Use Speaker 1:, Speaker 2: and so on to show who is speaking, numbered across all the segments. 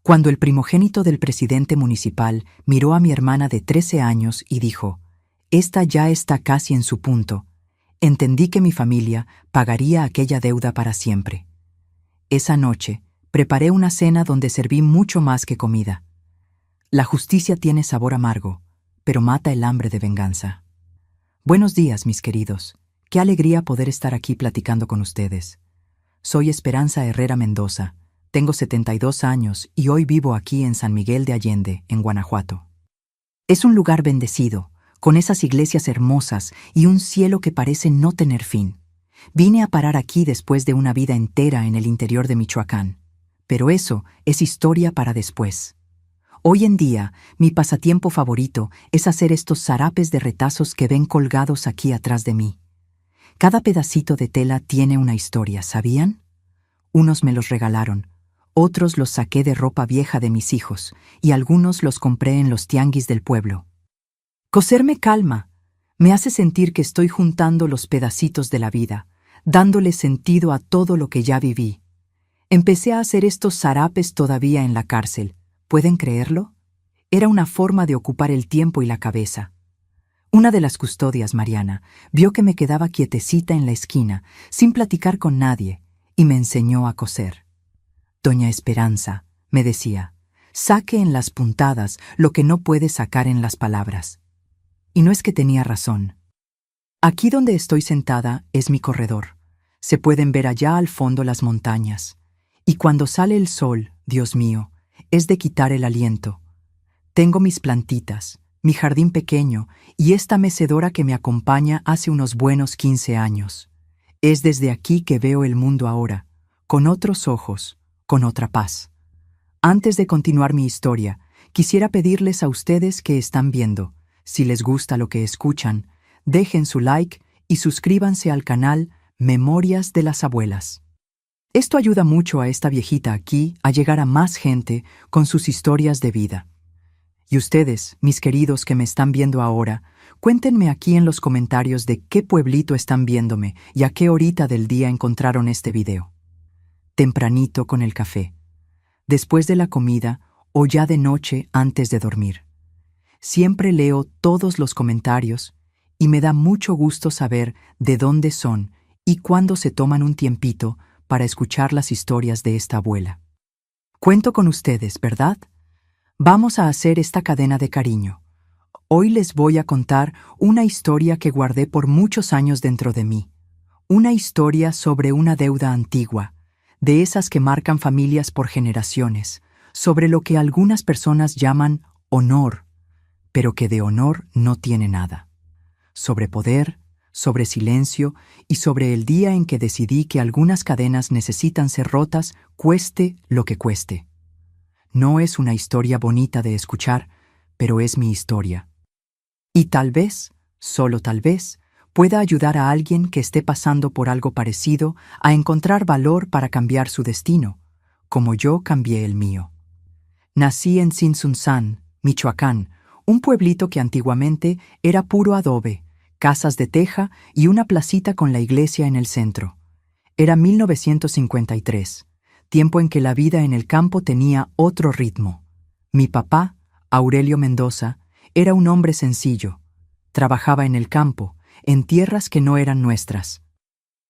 Speaker 1: Cuando el primogénito del presidente municipal miró a mi hermana de 13 años y dijo, «Esta ya está casi en su punto», entendí que mi familia pagaría aquella deuda para siempre. Esa noche, preparé una cena donde serví mucho más que comida. La justicia tiene sabor amargo, pero mata el hambre de venganza. Buenos días, mis queridos. Qué alegría poder estar aquí platicando con ustedes. Soy Esperanza Herrera Mendoza. Tengo 72 años y hoy vivo aquí en San Miguel de Allende, en Guanajuato. Es un lugar bendecido, con esas iglesias hermosas y un cielo que parece no tener fin. Vine a parar aquí después de una vida entera en el interior de Michoacán. Pero eso es historia para después. Hoy en día, mi pasatiempo favorito es hacer estos zarapes de retazos que ven colgados aquí atrás de mí. Cada pedacito de tela tiene una historia, ¿sabían? Unos me los regalaron, otros los saqué de ropa vieja de mis hijos y algunos los compré en los tianguis del pueblo. Coser me calma, me hace sentir que estoy juntando los pedacitos de la vida, dándole sentido a todo lo que ya viví. Empecé a hacer estos zarapes todavía en la cárcel. ¿Pueden creerlo? Era una forma de ocupar el tiempo y la cabeza. Una de las custodias, Mariana, vio que me quedaba quietecita en la esquina, sin platicar con nadie, y me enseñó a coser. Doña Esperanza, me decía, saque en las puntadas lo que no puede sacar en las palabras. Y no es que tenía razón. Aquí donde estoy sentada es mi corredor. Se pueden ver allá al fondo las montañas. Y cuando sale el sol, Dios mío, es de quitar el aliento. Tengo mis plantitas, mi jardín pequeño y esta mecedora que me acompaña hace unos buenos 15 años. Es desde aquí que veo el mundo ahora, con otros ojos, con otra paz. Antes de continuar mi historia, quisiera pedirles a ustedes que están viendo, si les gusta lo que escuchan, dejen su like y suscríbanse al canal Memorias de las Abuelas. Esto ayuda mucho a esta viejita aquí a llegar a más gente con sus historias de vida. Y ustedes, mis queridos que me están viendo ahora, cuéntenme aquí en los comentarios de qué pueblito están viéndome y a qué horita del día encontraron este video. Tempranito con el café, después de la comida o ya de noche antes de dormir. Siempre leo todos los comentarios y me da mucho gusto saber de dónde son y cuándo se toman un tiempito para escuchar las historias de esta abuela. Cuento con ustedes, ¿verdad? Vamos a hacer esta cadena de cariño. Hoy les voy a contar una historia que guardé por muchos años dentro de mí. Una historia sobre una deuda antigua, de esas que marcan familias por generaciones, sobre lo que algunas personas llaman honor, pero que de honor no tiene nada. Sobre poder, sobre silencio y sobre el día en que decidí que algunas cadenas necesitan ser rotas, cueste lo que cueste. No es una historia bonita de escuchar, pero es mi historia. Y tal vez, solo tal vez, pueda ayudar a alguien que esté pasando por algo parecido a encontrar valor para cambiar su destino, como yo cambié el mío. Nací en Tzintzuntzán, Michoacán, un pueblito que antiguamente era puro adobe, casas de teja y una placita con la iglesia en el centro. Era 1953, tiempo en que la vida en el campo tenía otro ritmo. Mi papá, Aurelio Mendoza, era un hombre sencillo. Trabajaba en el campo, en tierras que no eran nuestras.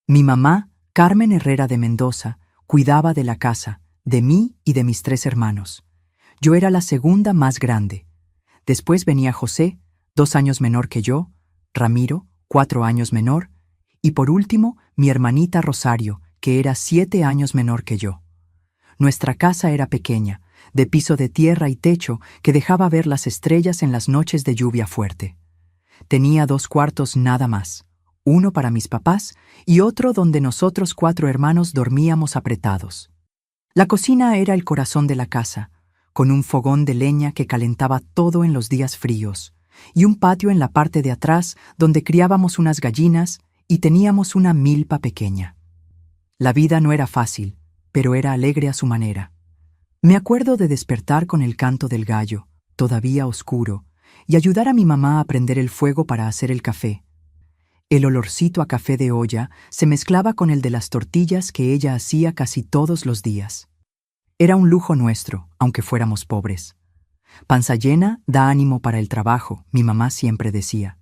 Speaker 1: Mi mamá, Carmen Herrera de Mendoza, cuidaba de la casa, de mí y de mis 3 hermanos. Yo era la segunda más grande. Después venía José, 2 años menor que yo, Ramiro, 4 años menor, y por último, mi hermanita Rosario, que era 7 años menor que yo. Nuestra casa era pequeña, de piso de tierra y techo que dejaba ver las estrellas en las noches de lluvia fuerte. Tenía 2 cuartos nada más, uno para mis papás y otro donde nosotros 4 hermanos dormíamos apretados. La cocina era el corazón de la casa, con un fogón de leña que calentaba todo en los días fríos, y un patio en la parte de atrás donde criábamos unas gallinas y teníamos una milpa pequeña. La vida no era fácil, pero era alegre a su manera. Me acuerdo de despertar con el canto del gallo, todavía oscuro, y ayudar a mi mamá a prender el fuego para hacer el café. El olorcito a café de olla se mezclaba con el de las tortillas que ella hacía casi todos los días. Era un lujo nuestro, aunque fuéramos pobres. Panza llena da ánimo para el trabajo, mi mamá siempre decía.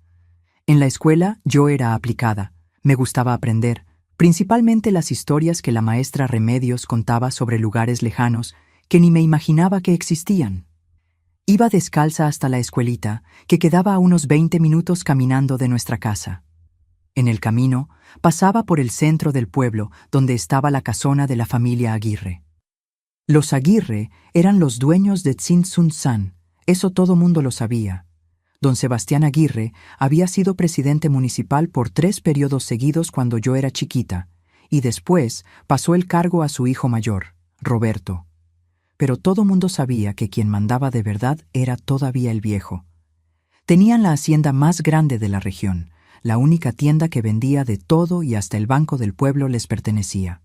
Speaker 1: En la escuela yo era aplicada, me gustaba aprender, principalmente las historias que la maestra Remedios contaba sobre lugares lejanos que ni me imaginaba que existían. Iba descalza hasta la escuelita, que quedaba a unos 20 minutos caminando de nuestra casa. En el camino, pasaba por el centro del pueblo, donde estaba la casona de la familia Aguirre. Los Aguirre eran los dueños de Tzintzuntzan, eso todo mundo lo sabía. Don Sebastián Aguirre había sido presidente municipal por 3 periodos seguidos cuando yo era chiquita, y después pasó el cargo a su hijo mayor, Roberto. Pero todo mundo sabía que quien mandaba de verdad era todavía el viejo. Tenían la hacienda más grande de la región, la única tienda que vendía de todo y hasta el banco del pueblo les pertenecía.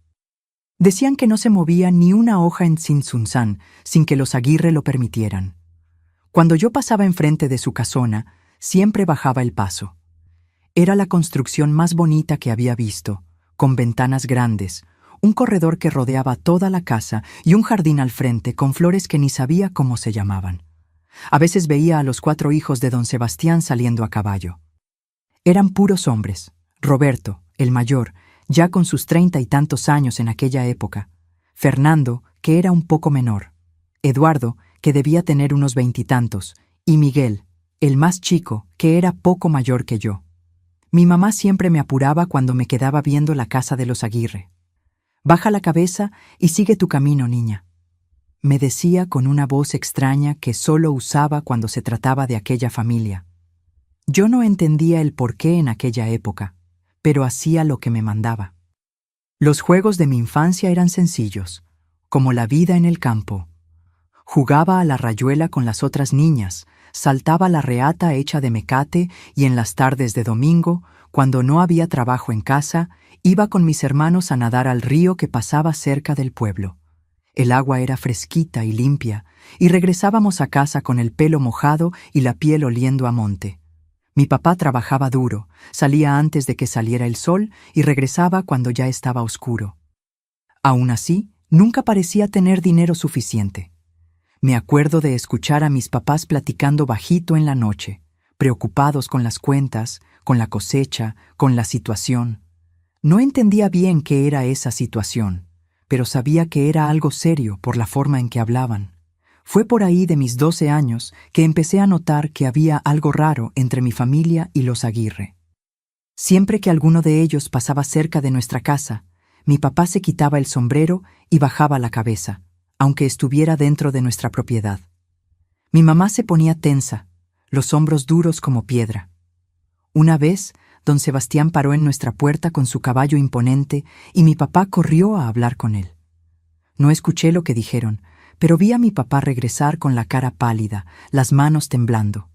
Speaker 1: Decían que no se movía ni una hoja en Tzintzuntzan sin que los Aguirre lo permitieran. Cuando yo pasaba enfrente de su casona, siempre bajaba el paso. Era la construcción más bonita que había visto, con ventanas grandes, un corredor que rodeaba toda la casa y un jardín al frente con flores que ni sabía cómo se llamaban. A veces veía a los 4 hijos de don Sebastián saliendo a caballo. Eran puros hombres. Roberto, el mayor, ya con sus 30 y tantos años en aquella época. Fernando, que era un poco menor. Eduardo, que debía tener unos 20 y tantos. Y Miguel, el más chico, que era poco mayor que yo. Mi mamá siempre me apuraba cuando me quedaba viendo la casa de los Aguirre. «Baja la cabeza y sigue tu camino, niña», me decía con una voz extraña que solo usaba cuando se trataba de aquella familia. Yo no entendía el porqué en aquella época, pero hacía lo que me mandaba. Los juegos de mi infancia eran sencillos, como la vida en el campo. Jugaba a la rayuela con las otras niñas, saltaba la reata hecha de mecate y en las tardes de domingo, cuando no había trabajo en casa, iba con mis hermanos a nadar al río que pasaba cerca del pueblo. El agua era fresquita y limpia, y regresábamos a casa con el pelo mojado y la piel oliendo a monte. Mi papá trabajaba duro, salía antes de que saliera el sol y regresaba cuando ya estaba oscuro. Aún así, nunca parecía tener dinero suficiente. Me acuerdo de escuchar a mis papás platicando bajito en la noche, preocupados con las cuentas, con la cosecha, con la situación. No entendía bien qué era esa situación, pero sabía que era algo serio por la forma en que hablaban. Fue por ahí de mis 12 años que empecé a notar que había algo raro entre mi familia y los Aguirre. Siempre que alguno de ellos pasaba cerca de nuestra casa, mi papá se quitaba el sombrero y bajaba la cabeza, aunque estuviera dentro de nuestra propiedad. Mi mamá se ponía tensa, los hombros duros como piedra. Una vez, don Sebastián paró en nuestra puerta con su caballo imponente y mi papá corrió a hablar con él. No escuché lo que dijeron, pero vi a mi papá regresar con la cara pálida, las manos temblando.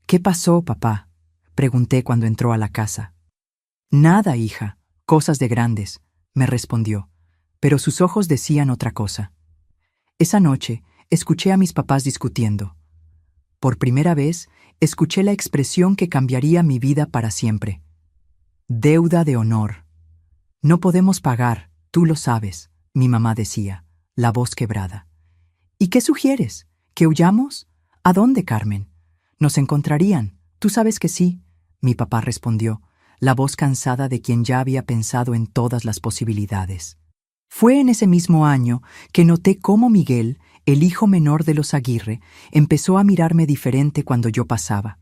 Speaker 1: «¿Qué pasó, papá?», pregunté cuando entró a la casa. «Nada, hija, cosas de grandes», me respondió, pero sus ojos decían otra cosa. Esa noche escuché a mis papás discutiendo. Por primera vez, escuché la expresión que cambiaría mi vida para siempre. «Deuda de honor. No podemos pagar, tú lo sabes», mi mamá decía, la voz quebrada. «¿Y qué sugieres? ¿Que huyamos? ¿A dónde, Carmen? Nos encontrarían, tú sabes que sí», mi papá respondió, la voz cansada de quien ya había pensado en todas las posibilidades. Fue en ese mismo año que noté cómo Miguel, el hijo menor de los Aguirre, empezó a mirarme diferente cuando yo pasaba.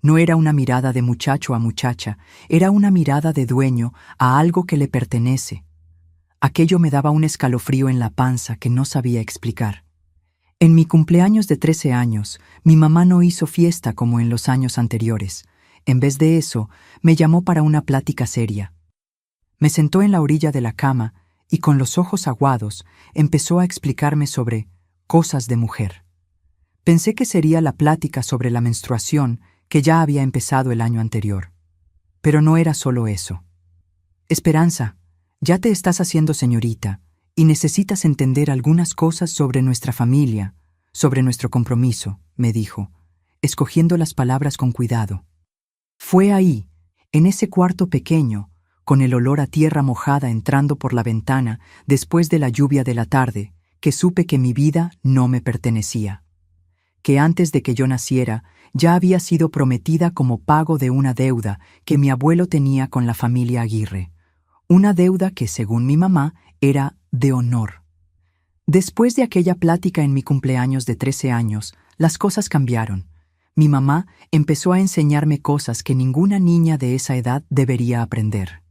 Speaker 1: No era una mirada de muchacho a muchacha, era una mirada de dueño a algo que le pertenece. Aquello me daba un escalofrío en la panza que no sabía explicar. En mi cumpleaños de 13 años, mi mamá no hizo fiesta como en los años anteriores. En vez de eso, me llamó para una plática seria. Me sentó en la orilla de la cama y con los ojos aguados empezó a explicarme sobre cosas de mujer. Pensé que sería la plática sobre la menstruación que ya había empezado el año anterior. Pero no era solo eso. «Esperanza, ya te estás haciendo señorita y necesitas entender algunas cosas sobre nuestra familia, sobre nuestro compromiso», me dijo, escogiendo las palabras con cuidado. Fue ahí, en ese cuarto pequeño, con el olor a tierra mojada entrando por la ventana después de la lluvia de la tarde, que supe que mi vida no me pertenecía, que antes de que yo naciera ya había sido prometida como pago de una deuda que mi abuelo tenía con la familia Aguirre, una deuda que, según mi mamá, era de honor. Después de aquella plática en mi cumpleaños de 13 años, las cosas cambiaron. Mi mamá empezó a enseñarme cosas que ninguna niña de esa edad debería aprender.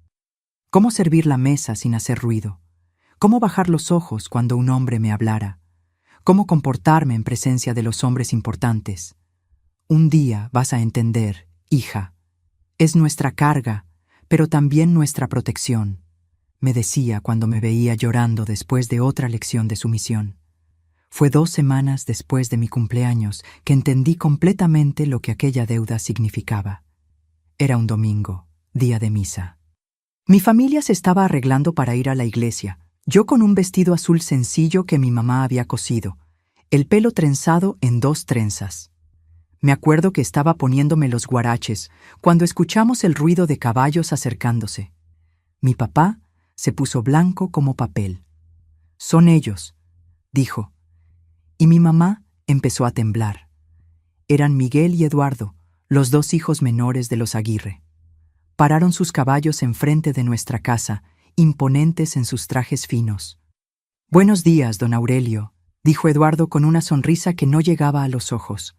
Speaker 1: Cómo servir la mesa sin hacer ruido, cómo bajar los ojos cuando un hombre me hablara, cómo comportarme en presencia de los hombres importantes. Un día vas a entender, hija, es nuestra carga, pero también nuestra protección, me decía cuando me veía llorando después de otra lección de sumisión. Fue 2 semanas después de mi cumpleaños que entendí completamente lo que aquella deuda significaba. Era un domingo, día de misa. Mi familia se estaba arreglando para ir a la iglesia, yo con un vestido azul sencillo que mi mamá había cosido, el pelo trenzado en 2 trenzas. Me acuerdo que estaba poniéndome los guaraches cuando escuchamos el ruido de caballos acercándose. Mi papá se puso blanco como papel. «Son ellos», dijo. Y mi mamá empezó a temblar. Eran Miguel y Eduardo, los 2 hijos menores de los Aguirre. Pararon sus caballos enfrente de nuestra casa, imponentes en sus trajes finos. «Buenos días, don Aurelio», dijo Eduardo con una sonrisa que no llegaba a los ojos.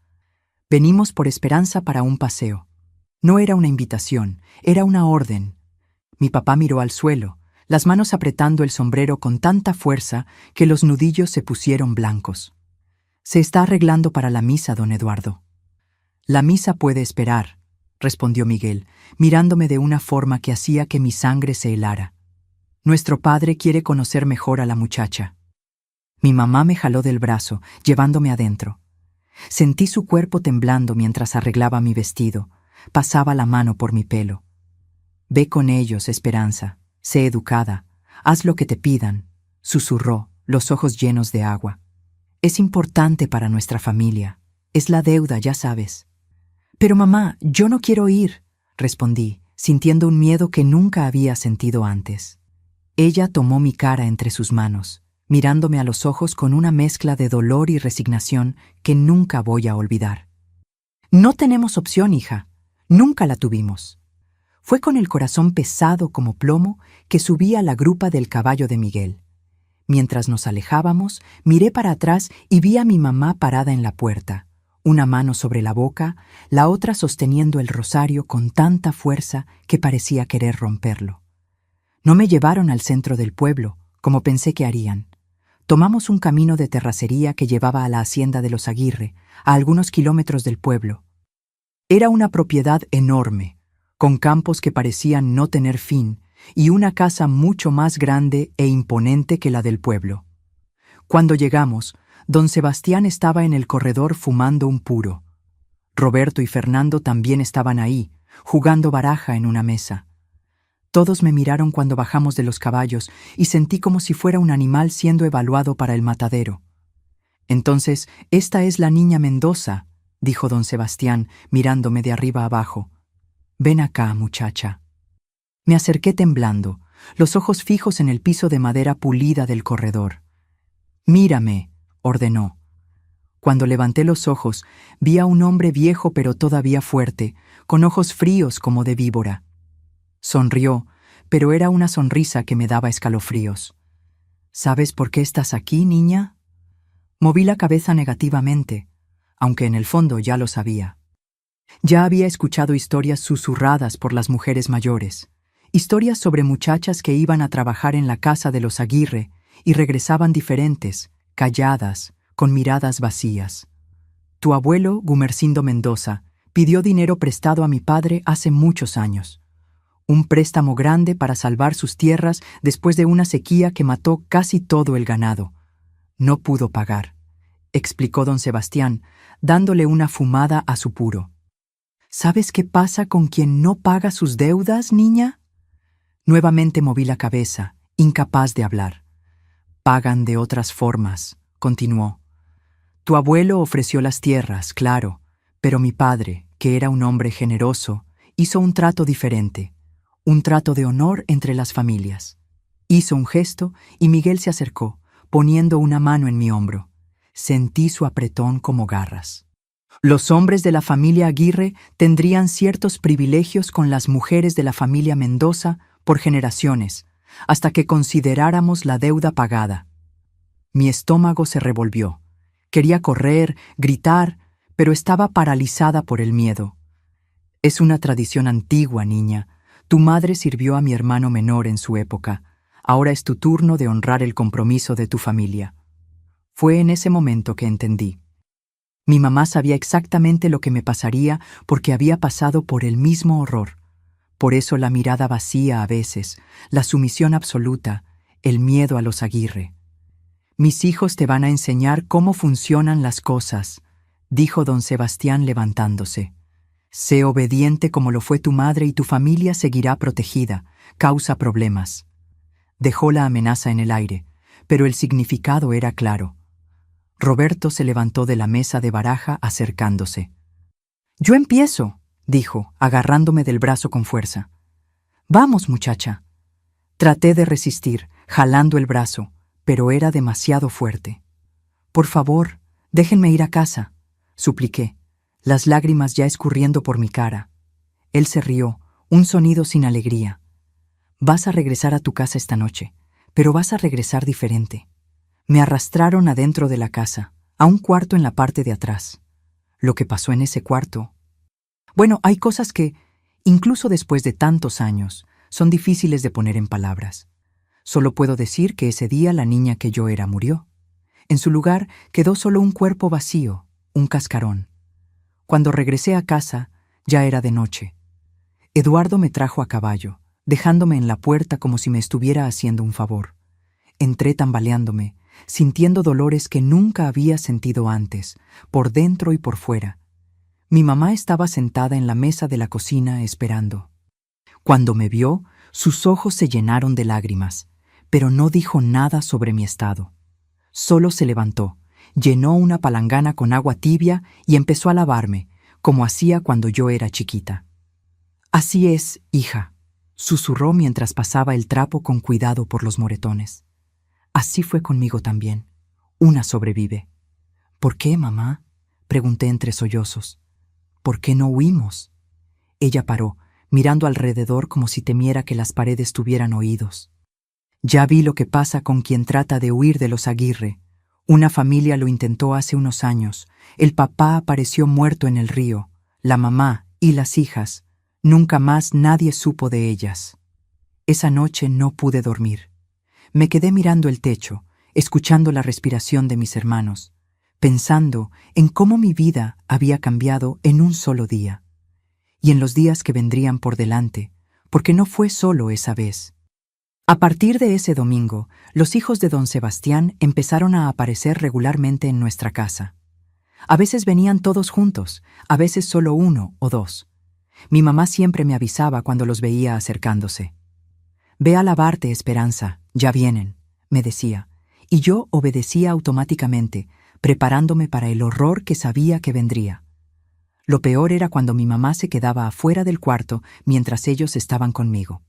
Speaker 1: «Venimos por Esperanza para un paseo». No era una invitación, era una orden. Mi papá miró al suelo, las manos apretando el sombrero con tanta fuerza que los nudillos se pusieron blancos. «Se está arreglando para la misa, don Eduardo». «La misa puede esperar», respondió Miguel, mirándome de una forma que hacía que mi sangre se helara. «Nuestro padre quiere conocer mejor a la muchacha». Mi mamá me jaló del brazo, llevándome adentro. Sentí su cuerpo temblando mientras arreglaba mi vestido, pasaba la mano por mi pelo. «Ve con ellos, Esperanza, sé educada, haz lo que te pidan», susurró, los ojos llenos de agua. «Es importante para nuestra familia, es la deuda, ya sabes». «Pero mamá, yo no quiero ir», respondí, sintiendo un miedo que nunca había sentido antes. Ella tomó mi cara entre sus manos, mirándome a los ojos con una mezcla de dolor y resignación que nunca voy a olvidar. «No tenemos opción, hija. Nunca la tuvimos». Fue con el corazón pesado como plomo que subí a la grupa del caballo de Miguel. Mientras nos alejábamos, miré para atrás y vi a mi mamá parada en la puerta, una mano sobre la boca, la otra sosteniendo el rosario con tanta fuerza que parecía querer romperlo. No me llevaron al centro del pueblo, como pensé que harían. Tomamos un camino de terracería que llevaba a la hacienda de los Aguirre, a algunos kilómetros del pueblo. Era una propiedad enorme, con campos que parecían no tener fin, y una casa mucho más grande e imponente que la del pueblo. Cuando llegamos, don Sebastián estaba en el corredor fumando un puro. Roberto y Fernando también estaban ahí, jugando baraja en una mesa. Todos me miraron cuando bajamos de los caballos y sentí como si fuera un animal siendo evaluado para el matadero. «Entonces, esta es la niña Mendoza», dijo don Sebastián, mirándome de arriba abajo. «Ven acá, muchacha». Me acerqué temblando, los ojos fijos en el piso de madera pulida del corredor. «Mírame», ordenó. Cuando levanté los ojos, vi a un hombre viejo pero todavía fuerte, con ojos fríos como de víbora. Sonrió, pero era una sonrisa que me daba escalofríos. «¿Sabes por qué estás aquí, niña?» Moví la cabeza negativamente, aunque en el fondo ya lo sabía. Ya había escuchado historias susurradas por las mujeres mayores, historias sobre muchachas que iban a trabajar en la casa de los Aguirre y regresaban diferentes, calladas, con miradas vacías. Tu abuelo, Gumersindo Mendoza, pidió dinero prestado a mi padre hace muchos años. Un préstamo grande para salvar sus tierras después de una sequía que mató casi todo el ganado. No pudo pagar, explicó don Sebastián, dándole una fumada a su puro. ¿Sabes qué pasa con quien no paga sus deudas, niña? Nuevamente moví la cabeza, incapaz de hablar. Pagan de otras formas, continuó. Tu abuelo ofreció las tierras, claro, pero mi padre, que era un hombre generoso, hizo un trato diferente, un trato de honor entre las familias. Hizo un gesto y Miguel se acercó, poniendo una mano en mi hombro. Sentí su apretón como garras. Los hombres de la familia Aguirre tendrían ciertos privilegios con las mujeres de la familia Mendoza por generaciones, hasta que consideráramos la deuda pagada. Mi estómago se revolvió. Quería correr, gritar, pero estaba paralizada por el miedo. Es una tradición antigua, niña. Tu madre sirvió a mi hermano menor en su época. Ahora es tu turno de honrar el compromiso de tu familia. Fue en ese momento que entendí. Mi mamá sabía exactamente lo que me pasaría porque había pasado por el mismo horror. Por eso la mirada vacía a veces, la sumisión absoluta, el miedo a los Aguirre. Mis hijos te van a enseñar cómo funcionan las cosas, dijo don Sebastián levantándose. Sé obediente como lo fue tu madre y tu familia seguirá protegida, causa problemas. Dejó la amenaza en el aire, pero el significado era claro. Roberto se levantó de la mesa de baraja acercándose. Yo empiezo, dijo, agarrándome del brazo con fuerza. Vamos, muchacha. Traté de resistir, jalando el brazo, pero era demasiado fuerte. Por favor, déjenme ir a casa, supliqué, las lágrimas ya escurriendo por mi cara. Él se rió, un sonido sin alegría. Vas a regresar a tu casa esta noche, pero vas a regresar diferente. Me arrastraron adentro de la casa, a un cuarto en la parte de atrás. Lo que pasó en ese cuarto. Bueno, hay cosas que, incluso después de tantos años, son difíciles de poner en palabras. Solo puedo decir que ese día la niña que yo era murió. En su lugar quedó solo un cuerpo vacío, un cascarón. Cuando regresé a casa, ya era de noche. Eduardo me trajo a caballo, dejándome en la puerta como si me estuviera haciendo un favor. Entré tambaleándome, sintiendo dolores que nunca había sentido antes, por dentro y por fuera. Mi mamá estaba sentada en la mesa de la cocina esperando. Cuando me vio, sus ojos se llenaron de lágrimas, pero no dijo nada sobre mi estado. Solo se levantó, llenó una palangana con agua tibia y empezó a lavarme, como hacía cuando yo era chiquita. Así es, hija, susurró mientras pasaba el trapo con cuidado por los moretones. Así fue conmigo también. Una sobrevive. ¿Por qué, mamá?, pregunté entre sollozos. ¿Por qué no huimos? Ella paró, mirando alrededor como si temiera que las paredes tuvieran oídos. Ya vi lo que pasa con quien trata de huir de los Aguirre. Una familia lo intentó hace unos años. El papá apareció muerto en el río. La mamá y las hijas. Nunca más nadie supo de ellas. Esa noche no pude dormir. Me quedé mirando el techo, escuchando la respiración de mis hermanos, pensando en cómo mi vida había cambiado en un solo día, y en los días que vendrían por delante, porque no fue solo esa vez. A partir de ese domingo, los hijos de don Sebastián empezaron a aparecer regularmente en nuestra casa. A veces venían todos juntos, a veces solo uno o dos. Mi mamá siempre me avisaba cuando los veía acercándose. «Ve a lavarte, Esperanza, ya vienen», me decía, y yo obedecía automáticamente, preparándome para el horror que sabía que vendría. Lo peor era cuando mi mamá se quedaba afuera del cuarto mientras ellos estaban conmigo.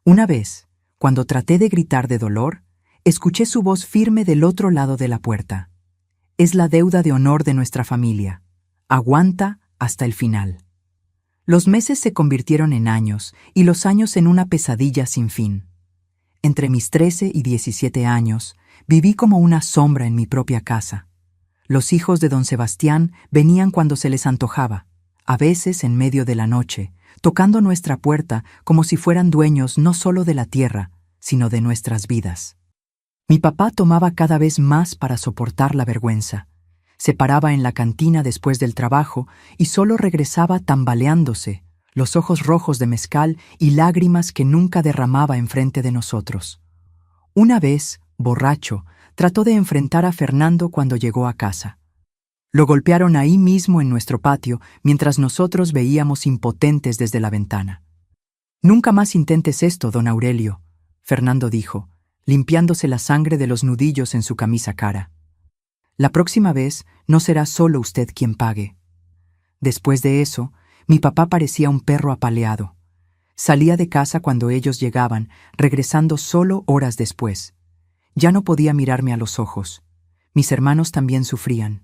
Speaker 1: Una vez, cuando traté de gritar de dolor, escuché su voz firme del otro lado de la puerta. «Es la deuda de honor de nuestra familia. Aguanta hasta el final». Los meses se convirtieron en años y los años en una pesadilla sin fin. Entre mis 13 y 17 años, viví como una sombra en mi propia casa. Los hijos de don Sebastián venían cuando se les antojaba, a veces en medio de la noche, tocando nuestra puerta como si fueran dueños no solo de la tierra, sino de nuestras vidas. Mi papá tomaba cada vez más para soportar la vergüenza. Se paraba en la cantina después del trabajo y solo regresaba tambaleándose, los ojos rojos de mezcal y lágrimas que nunca derramaba enfrente de nosotros. Una vez, borracho, trató de enfrentar a Fernando cuando llegó a casa. Lo golpearon ahí mismo en nuestro patio mientras nosotros veíamos impotentes desde la ventana. «Nunca más intentes esto, don Aurelio», Fernando dijo, limpiándose la sangre de los nudillos en su camisa cara. «La próxima vez no será solo usted quien pague». Después de eso, mi papá parecía un perro apaleado. Salía de casa cuando ellos llegaban, regresando solo horas después. Ya no podía mirarme a los ojos. Mis hermanos también sufrían.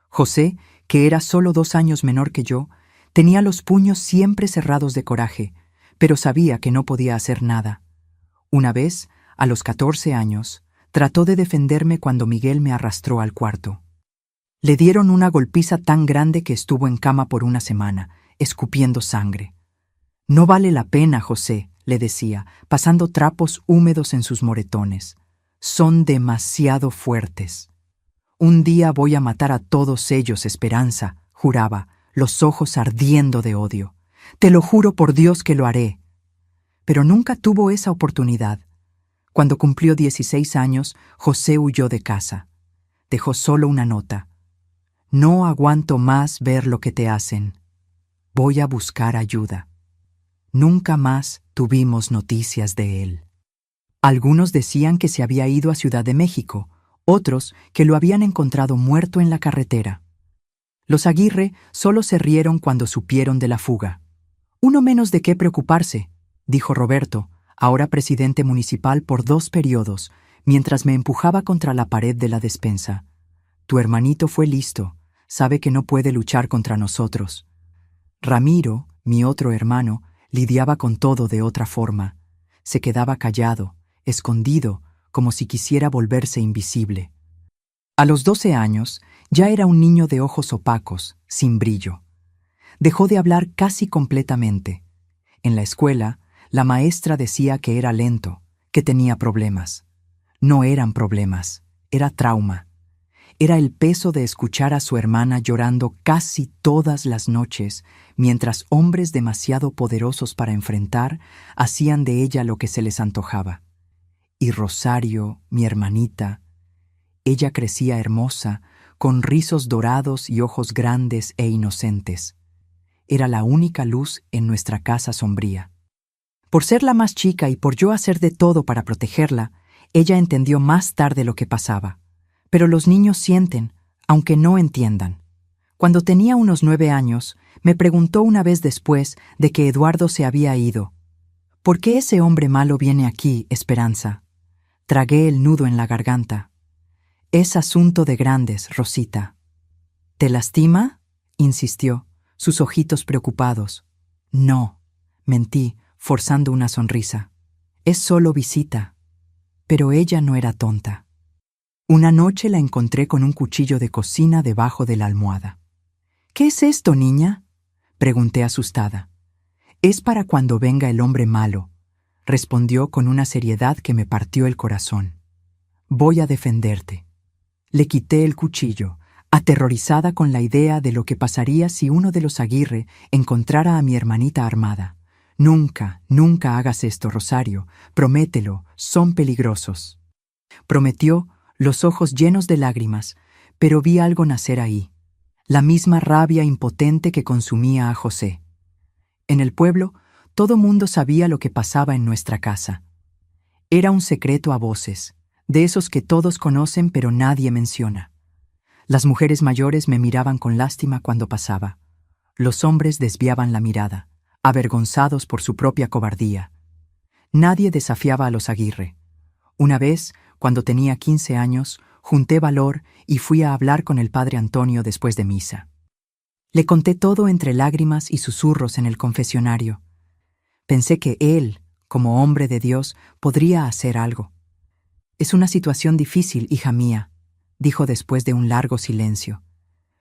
Speaker 1: José, que era solo 2 años menor que yo, tenía los puños siempre cerrados de coraje, pero sabía que no podía hacer nada. Una vez, a los 14 años, trató de defenderme cuando Miguel me arrastró al cuarto. Le dieron una golpiza tan grande que estuvo en cama por una semana, escupiendo sangre. «No vale la pena, José», le decía, pasando trapos húmedos en sus moretones. «Son demasiado fuertes». «Un día voy a matar a todos ellos, Esperanza», juraba, los ojos ardiendo de odio. «Te lo juro por Dios que lo haré». Pero nunca tuvo esa oportunidad. Cuando cumplió 16 años, José huyó de casa. Dejó solo una nota. «No aguanto más ver lo que te hacen. Voy a buscar ayuda». Nunca más tuvimos noticias de él. Algunos decían que se había ido a Ciudad de México, otros que lo habían encontrado muerto en la carretera. Los Aguirre solo se rieron cuando supieron de la fuga. «Uno menos de qué preocuparse», dijo Roberto, ahora presidente municipal por 2 periodos, mientras me empujaba contra la pared de la despensa. «Tu hermanito fue listo, sabe que no puede luchar contra nosotros». Ramiro, mi otro hermano, lidiaba con todo de otra forma. Se quedaba callado, escondido, como si quisiera volverse invisible. A los 12 años, ya era un niño de ojos opacos, sin brillo. Dejó de hablar casi completamente. En la escuela, la maestra decía que era lento, que tenía problemas. No eran problemas, era trauma. Era el peso de escuchar a su hermana llorando casi todas las noches, mientras hombres demasiado poderosos para enfrentar hacían de ella lo que se les antojaba. Y Rosario, mi hermanita, ella crecía hermosa, con rizos dorados y ojos grandes e inocentes. Era la única luz en nuestra casa sombría. Por ser la más chica y por yo hacer de todo para protegerla, ella entendió más tarde lo que pasaba. Pero los niños sienten, aunque no entiendan. Cuando tenía unos 9 años, me preguntó una vez después de que Eduardo se había ido. «¿Por qué ese hombre malo viene aquí, Esperanza?» Tragué el nudo en la garganta. «Es asunto de grandes, Rosita». «¿Te lastima?», insistió, sus ojitos preocupados. «No», mentí, forzando una sonrisa. «Es solo visita». Pero ella no era tonta. Una noche la encontré con un cuchillo de cocina debajo de la almohada. «¿Qué es esto, niña?», pregunté asustada. «Es para cuando venga el hombre malo», respondió con una seriedad que me partió el corazón. «Voy a defenderte». Le quité el cuchillo, aterrorizada con la idea de lo que pasaría si uno de los Aguirre encontrara a mi hermanita armada. «Nunca, nunca hagas esto, Rosario. Promételo, son peligrosos». Prometió, los ojos llenos de lágrimas, pero vi algo nacer ahí, la misma rabia impotente que consumía a José. En el pueblo, todo mundo sabía lo que pasaba en nuestra casa. Era un secreto a voces, de esos que todos conocen pero nadie menciona. Las mujeres mayores me miraban con lástima cuando pasaba. Los hombres desviaban la mirada, avergonzados por su propia cobardía. Nadie desafiaba a los Aguirre. Una vez, cuando tenía 15 años, junté valor y fui a hablar con el padre Antonio después de misa. Le conté todo entre lágrimas y susurros en el confesionario. Pensé que él, como hombre de Dios, podría hacer algo. «Es una situación difícil, hija mía», dijo después de un largo silencio.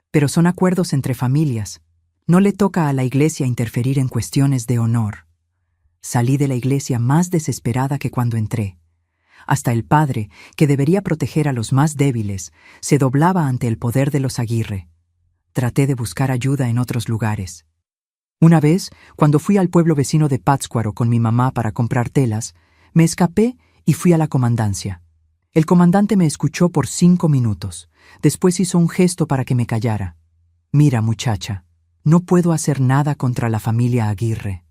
Speaker 1: «Pero son acuerdos entre familias. No le toca a la iglesia interferir en cuestiones de honor». Salí de la iglesia más desesperada que cuando entré. Hasta el padre, que debería proteger a los más débiles, se doblaba ante el poder de los Aguirre. Traté de buscar ayuda en otros lugares. Una vez, cuando fui al pueblo vecino de Pátzcuaro con mi mamá para comprar telas, me escapé y fui a la comandancia. El comandante me escuchó por 5 minutos. Después hizo un gesto para que me callara. «Mira, muchacha, no puedo hacer nada contra la familia Aguirre.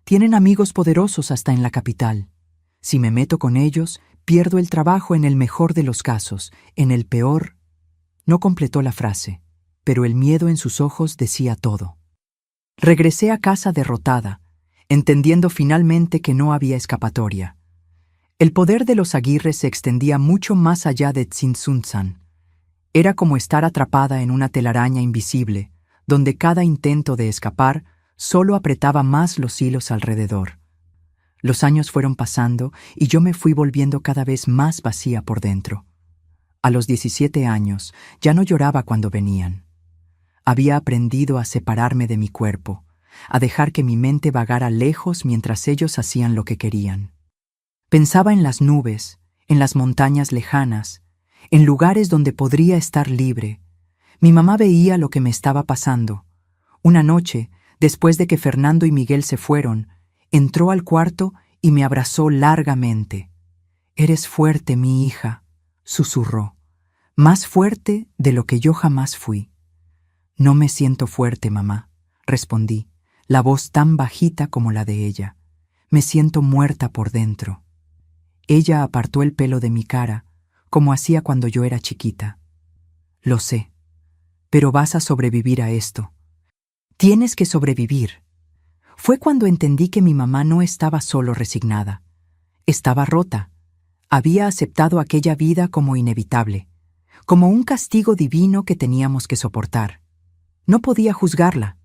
Speaker 1: Tienen amigos poderosos hasta en la capital. Si me meto con ellos, pierdo el trabajo en el mejor de los casos, en el peor». No completó la frase, pero el miedo en sus ojos decía todo. Regresé a casa derrotada, entendiendo finalmente que no había escapatoria. El poder de los Aguirre se extendía mucho más allá de Tzintzuntzan. Era como estar atrapada en una telaraña invisible, donde cada intento de escapar solo apretaba más los hilos alrededor. Los años fueron pasando y yo me fui volviendo cada vez más vacía por dentro. A los 17 años ya no lloraba cuando venían. Había aprendido a separarme de mi cuerpo, a dejar que mi mente vagara lejos mientras ellos hacían lo que querían. Pensaba en las nubes, en las montañas lejanas, en lugares donde podría estar libre. Mi mamá veía lo que me estaba pasando. Una noche, después de que Fernando y Miguel se fueron, entró al cuarto y me abrazó largamente. «Eres fuerte, mi hija», susurró, «más fuerte de lo que yo jamás fui». «No me siento fuerte, mamá», respondí, la voz tan bajita como la de ella. «Me siento muerta por dentro». Ella apartó el pelo de mi cara, como hacía cuando yo era chiquita. «Lo sé, pero vas a sobrevivir a esto. Tienes que sobrevivir». Fue cuando entendí que mi mamá no estaba solo resignada. Estaba rota. Había aceptado aquella vida como inevitable, como un castigo divino que teníamos que soportar. No podía juzgarla.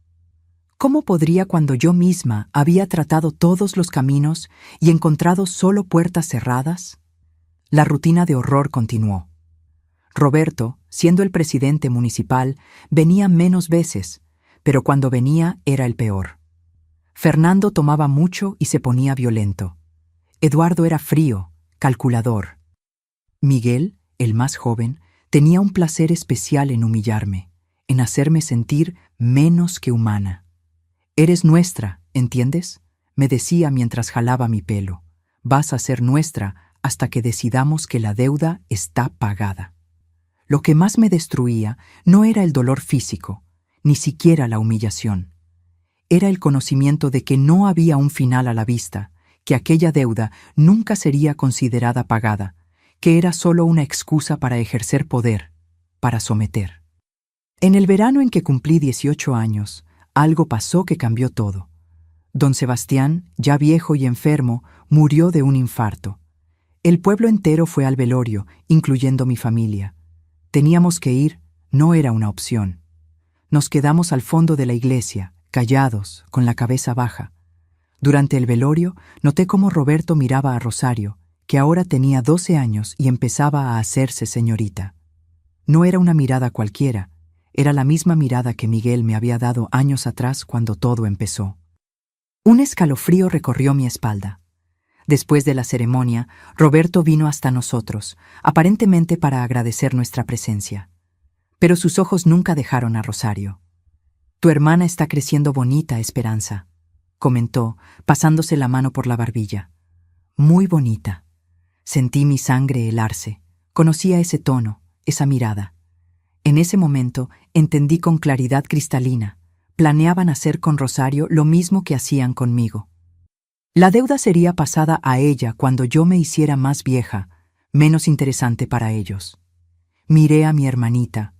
Speaker 1: ¿Cómo podría cuando yo misma había tratado todos los caminos y encontrado solo puertas cerradas? La rutina de horror continuó. Roberto, siendo el presidente municipal, venía menos veces, pero cuando venía era el peor. Fernando tomaba mucho y se ponía violento. Eduardo era frío, calculador. Miguel, el más joven, tenía un placer especial en humillarme, en hacerme sentir menos que humana. «Eres nuestra, ¿entiendes?», me decía mientras jalaba mi pelo. «Vas a ser nuestra hasta que decidamos que la deuda está pagada». Lo que más me destruía no era el dolor físico, ni siquiera la humillación. Era el conocimiento de que no había un final a la vista, que aquella deuda nunca sería considerada pagada, que era solo una excusa para ejercer poder, para someter. En el verano en que cumplí 18 años, algo pasó que cambió todo. Don Sebastián, ya viejo y enfermo, murió de un infarto. El pueblo entero fue al velorio, incluyendo mi familia. Teníamos que ir, no era una opción. Nos quedamos al fondo de la iglesia, callados, con la cabeza baja. Durante el velorio, noté cómo Roberto miraba a Rosario, que ahora tenía 12 años y empezaba a hacerse señorita. No era una mirada cualquiera, era la misma mirada que Miguel me había dado años atrás cuando todo empezó. Un escalofrío recorrió mi espalda. Después de la ceremonia, Roberto vino hasta nosotros, aparentemente para agradecer nuestra presencia. Pero sus ojos nunca dejaron a Rosario. «Tu hermana está creciendo bonita, Esperanza», comentó, pasándose la mano por la barbilla. «Muy bonita». Sentí mi sangre helarse. Conocía ese tono, esa mirada. En ese momento entendí con claridad cristalina. Planeaban hacer con Rosario lo mismo que hacían conmigo. La deuda sería pasada a ella cuando yo me hiciera más vieja, menos interesante para ellos. Miré a mi hermanita,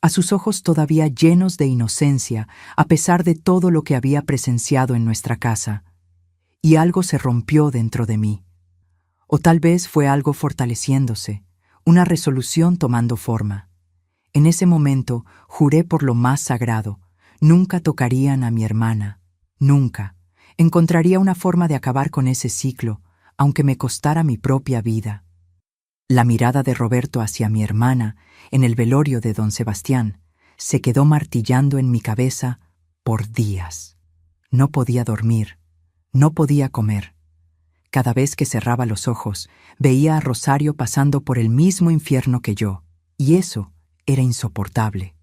Speaker 1: a sus ojos todavía llenos de inocencia, a pesar de todo lo que había presenciado en nuestra casa, y algo se rompió dentro de mí. O tal vez fue algo fortaleciéndose, una resolución tomando forma. En ese momento juré por lo más sagrado, nunca tocarían a mi hermana, nunca. Encontraría una forma de acabar con ese ciclo, aunque me costara mi propia vida. La mirada de Roberto hacia mi hermana, en el velorio de don Sebastián, se quedó martillando en mi cabeza por días. No podía dormir, no podía comer. Cada vez que cerraba los ojos, veía a Rosario pasando por el mismo infierno que yo, y eso era insoportable.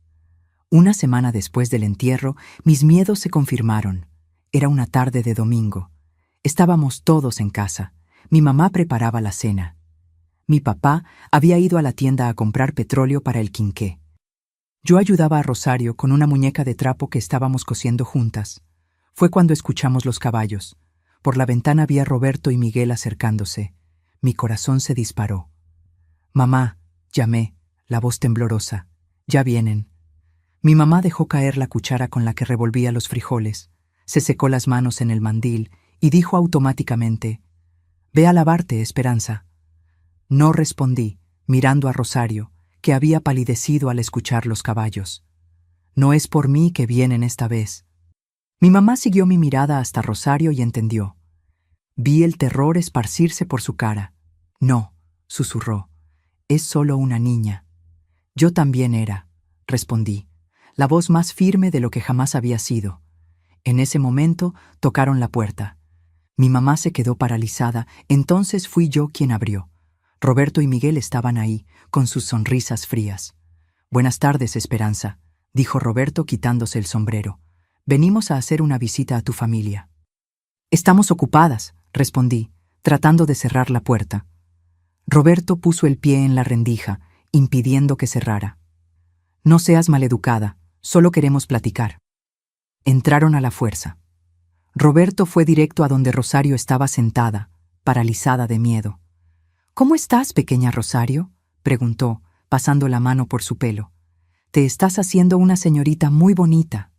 Speaker 1: Una semana después del entierro, mis miedos se confirmaron. Era una tarde de domingo. Estábamos todos en casa. Mi mamá preparaba la cena. Mi papá había ido a la tienda a comprar petróleo para el quinqué. Yo ayudaba a Rosario con una muñeca de trapo que estábamos cosiendo juntas. Fue cuando escuchamos los caballos. Por la ventana vi a Roberto y Miguel acercándose. Mi corazón se disparó. «Mamá», llamé, la voz temblorosa. «Ya vienen». Mi mamá dejó caer la cuchara con la que revolvía los frijoles. Se secó las manos en el mandil y dijo automáticamente: Ve a lavarte, Esperanza. No respondí, mirando a Rosario, que había palidecido al escuchar los caballos. No es por mí que vienen esta vez. Mi mamá siguió mi mirada hasta Rosario y entendió. Vi el terror esparcirse por su cara. No, susurró, es solo una niña. Yo también era, respondí, la voz más firme de lo que jamás había sido. En ese momento tocaron la puerta. Mi mamá se quedó paralizada, entonces fui yo quien abrió. Roberto y Miguel estaban ahí, con sus sonrisas frías. Buenas tardes, Esperanza, dijo Roberto quitándose el sombrero. Venimos a hacer una visita a tu familia. Estamos ocupadas, respondí, tratando de cerrar la puerta. Roberto puso el pie en la rendija, impidiendo que cerrara. No seas maleducada, solo queremos platicar. Entraron a la fuerza. Roberto fue directo a donde Rosario estaba sentada, paralizada de miedo. ¿Cómo estás, pequeña Rosario?, preguntó, pasando la mano por su pelo. Te estás haciendo una señorita muy bonita.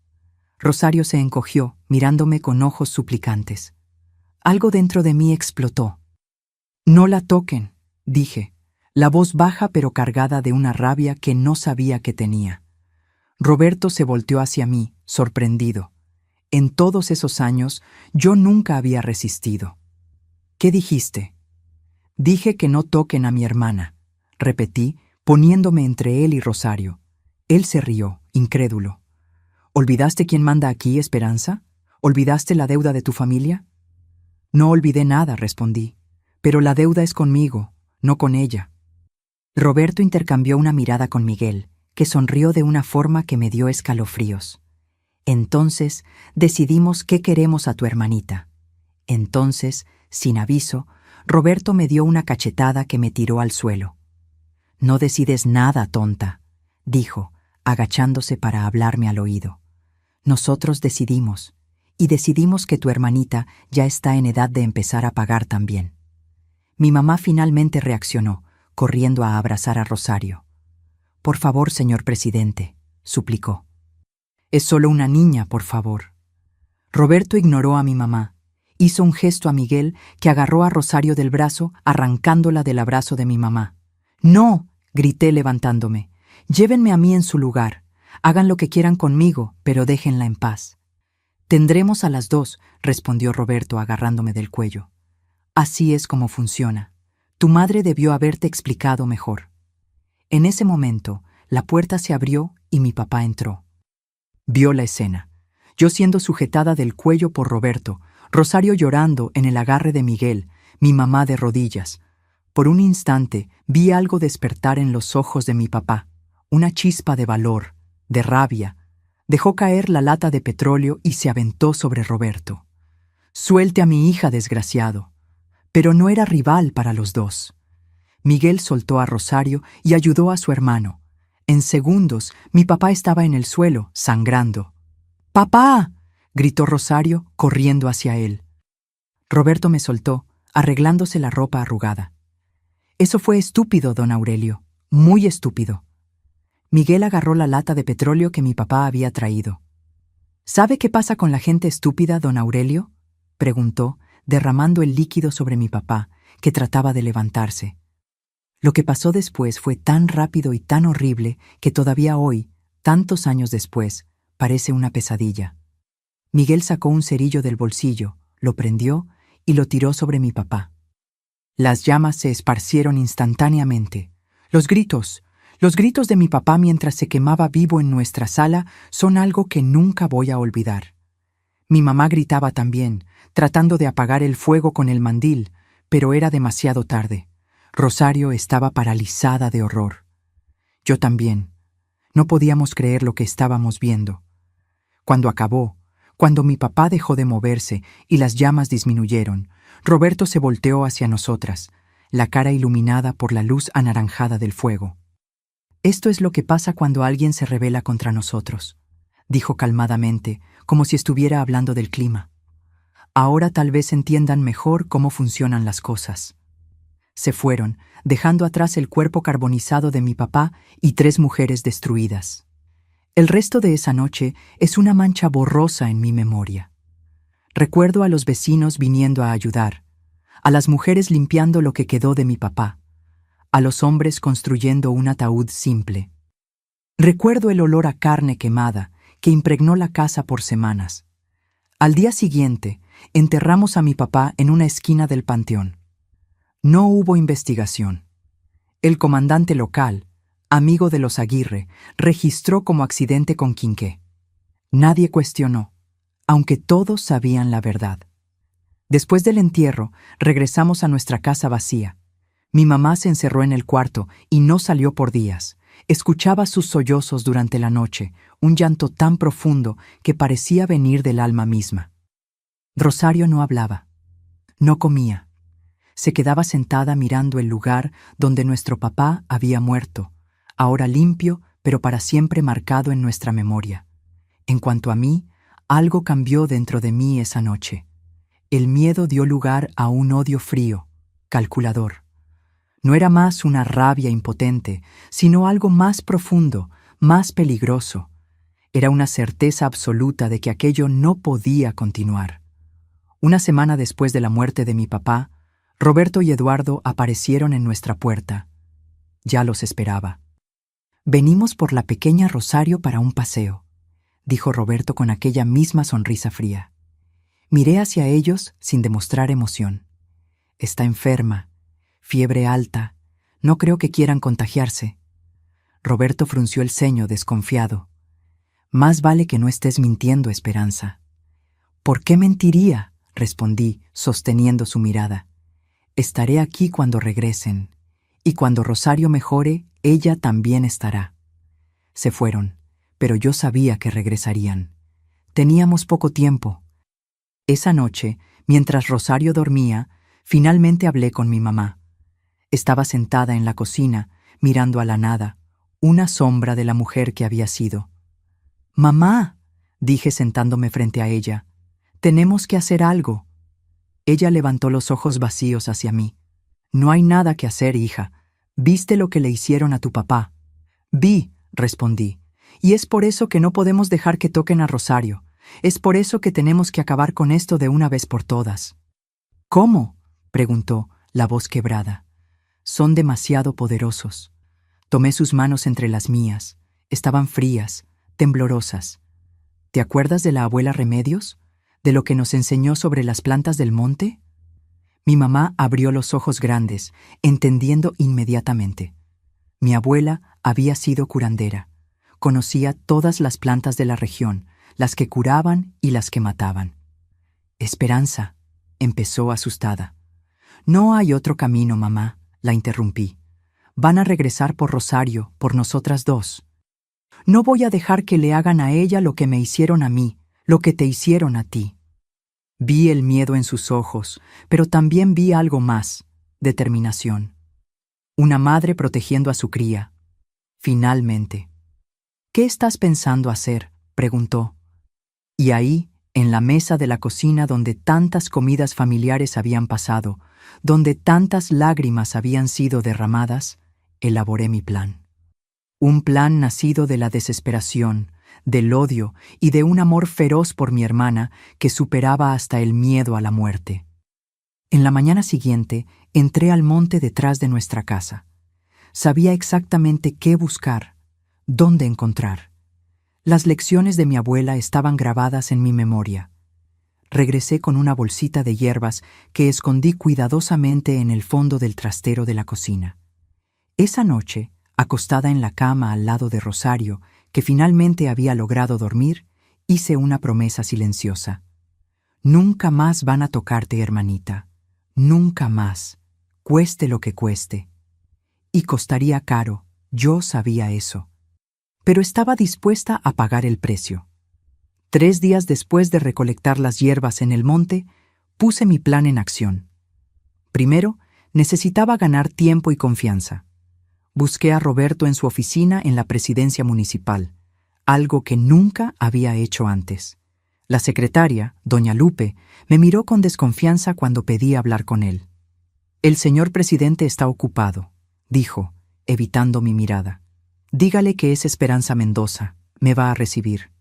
Speaker 1: Rosario se encogió, mirándome con ojos suplicantes. Algo dentro de mí explotó. No la toquen, dije, la voz baja pero cargada de una rabia que no sabía que tenía. Roberto se volteó hacia mí, sorprendido. En todos esos años, yo nunca había resistido. ¿Qué dijiste? Dije que no toquen a mi hermana, repetí, poniéndome entre él y Rosario. Él se rió, incrédulo. ¿Olvidaste quién manda aquí, Esperanza? ¿Olvidaste la deuda de tu familia? No olvidé nada, respondí, pero la deuda es conmigo, no con ella. Roberto intercambió una mirada con Miguel, que sonrió de una forma que me dio escalofríos. Entonces decidimos qué queremos a tu hermanita. Entonces, sin aviso, Roberto me dio una cachetada que me tiró al suelo. No decides nada, tonta, dijo, agachándose para hablarme al oído. Nosotros decidimos, y decidimos que tu hermanita ya está en edad de empezar a pagar también. Mi mamá finalmente reaccionó, corriendo a abrazar a Rosario. Por favor, señor presidente, suplicó. Es solo una niña, por favor. Roberto ignoró a mi mamá. Hizo un gesto a Miguel, que agarró a Rosario del brazo, arrancándola del abrazo de mi mamá. ¡No!, grité levantándome. Llévenme a mí en su lugar. Hagan lo que quieran conmigo, pero déjenla en paz. Tendremos a las dos, respondió Roberto agarrándome del cuello. Así es como funciona. Tu madre debió haberte explicado mejor. En ese momento, la puerta se abrió y mi papá entró. Vio la escena. Yo siendo sujetada del cuello por Roberto, Rosario llorando en el agarre de Miguel, mi mamá de rodillas. Por un instante vi algo despertar en los ojos de mi papá, una chispa de valor, de rabia. Dejó caer la lata de petróleo y se aventó sobre Roberto. Suelte a mi hija, desgraciado. Pero no era rival para los dos. Miguel soltó a Rosario y ayudó a su hermano. En segundos, mi papá estaba en el suelo, sangrando. ¡Papá!, gritó Rosario, corriendo hacia él. Roberto me soltó, arreglándose la ropa arrugada. Eso fue estúpido, don Aurelio, muy estúpido. Miguel agarró la lata de petróleo que mi papá había traído. ¿Sabe qué pasa con la gente estúpida, don Aurelio?, preguntó, derramando el líquido sobre mi papá, que trataba de levantarse. Lo que pasó después fue tan rápido y tan horrible que todavía hoy, tantos años después, parece una pesadilla. Miguel sacó un cerillo del bolsillo, lo prendió y lo tiró sobre mi papá. Las llamas se esparcieron instantáneamente. Los gritos de mi papá mientras se quemaba vivo en nuestra sala son algo que nunca voy a olvidar. Mi mamá gritaba también, tratando de apagar el fuego con el mandil, pero era demasiado tarde. Rosario estaba paralizada de horror. Yo también. No podíamos creer lo que estábamos viendo. Cuando acabó, cuando mi papá dejó de moverse y las llamas disminuyeron, Roberto se volteó hacia nosotras, la cara iluminada por la luz anaranjada del fuego. Esto es lo que pasa cuando alguien se rebela contra nosotros, dijo calmadamente, como si estuviera hablando del clima. Ahora tal vez entiendan mejor cómo funcionan las cosas. Se fueron, dejando atrás el cuerpo carbonizado de mi papá y 3 mujeres destruidas. El resto de esa noche es una mancha borrosa en mi memoria. Recuerdo a los vecinos viniendo a ayudar, a las mujeres limpiando lo que quedó de mi papá, a los hombres construyendo un ataúd simple. Recuerdo el olor a carne quemada que impregnó la casa por semanas. Al día siguiente, enterramos a mi papá en una esquina del panteón. No hubo investigación. El comandante local, amigo de los Aguirre, registró como accidente con Quinqué. Nadie cuestionó, aunque todos sabían la verdad. Después del entierro, regresamos a nuestra casa vacía. Mi mamá se encerró en el cuarto y no salió por días. Escuchaba sus sollozos durante la noche, un llanto tan profundo que parecía venir del alma misma. Rosario no hablaba, no comía. Se quedaba sentada mirando el lugar donde nuestro papá había muerto, ahora limpio, pero para siempre marcado en nuestra memoria. En cuanto a mí, algo cambió dentro de mí esa noche. El miedo dio lugar a un odio frío, calculador. No era más una rabia impotente, sino algo más profundo, más peligroso. Era una certeza absoluta de que aquello no podía continuar. Una semana después de la muerte de mi papá, Roberto y Eduardo aparecieron en nuestra puerta. Ya los esperaba. «Venimos por la pequeña Rosario para un paseo», dijo Roberto con aquella misma sonrisa fría. Miré hacia ellos sin demostrar emoción. «Está enferma, fiebre alta, no creo que quieran contagiarse». Roberto frunció el ceño desconfiado. «Más vale que no estés mintiendo, Esperanza». «¿Por qué mentiría?», respondí, sosteniendo su mirada. «Estaré aquí cuando regresen, y cuando Rosario mejore, ella también estará». Se fueron, pero yo sabía que regresarían. Teníamos poco tiempo. Esa noche, mientras Rosario dormía, finalmente hablé con mi mamá. Estaba sentada en la cocina, mirando a la nada, una sombra de la mujer que había sido. «Mamá», dije sentándome frente a ella, «tenemos que hacer algo». Ella levantó los ojos vacíos hacia mí. «No hay nada que hacer, hija. ¿Viste lo que le hicieron a tu papá?» «Vi», respondí, «y es por eso que no podemos dejar que toquen a Rosario. Es por eso que tenemos que acabar con esto de una vez por todas». «¿Cómo?», preguntó, la voz quebrada. «Son demasiado poderosos». Tomé sus manos entre las mías. Estaban frías, temblorosas. «¿Te acuerdas de la abuela Remedios? ¿De lo que nos enseñó sobre las plantas del monte?». Mi mamá abrió los ojos grandes, entendiendo inmediatamente. Mi abuela había sido curandera. Conocía todas las plantas de la región, las que curaban y las que mataban. «Esperanza», empezó asustada. «No hay otro camino, mamá», la interrumpí. «Van a regresar por Rosario, por nosotras dos. No voy a dejar que le hagan a ella lo que me hicieron a mí, lo que te hicieron a ti». Vi el miedo en sus ojos, pero también vi algo más, determinación. Una madre protegiendo a su cría. Finalmente. «¿Qué estás pensando hacer?», preguntó. Y ahí, en la mesa de la cocina donde tantas comidas familiares habían pasado, donde tantas lágrimas habían sido derramadas, elaboré mi plan. Un plan nacido de la desesperación, del odio y de un amor feroz por mi hermana que superaba hasta el miedo a la muerte. En la mañana siguiente, entré al monte detrás de nuestra casa. Sabía exactamente qué buscar, dónde encontrar. Las lecciones de mi abuela estaban grabadas en mi memoria. Regresé con una bolsita de hierbas que escondí cuidadosamente en el fondo del trastero de la cocina. Esa noche, acostada en la cama al lado de Rosario, que finalmente había logrado dormir, hice una promesa silenciosa. «Nunca más van a tocarte, hermanita. Nunca más. Cueste lo que cueste». Y costaría caro, yo sabía eso. Pero estaba dispuesta a pagar el precio. 3 días después de recolectar las hierbas en el monte, puse mi plan en acción. Primero, necesitaba ganar tiempo y confianza. Busqué a Roberto en su oficina en la presidencia municipal, algo que nunca había hecho antes. La secretaria, doña Lupe, me miró con desconfianza cuando pedí hablar con él. «El señor presidente está ocupado», dijo, evitando mi mirada. «Dígale que es Esperanza Mendoza, me va a recibir».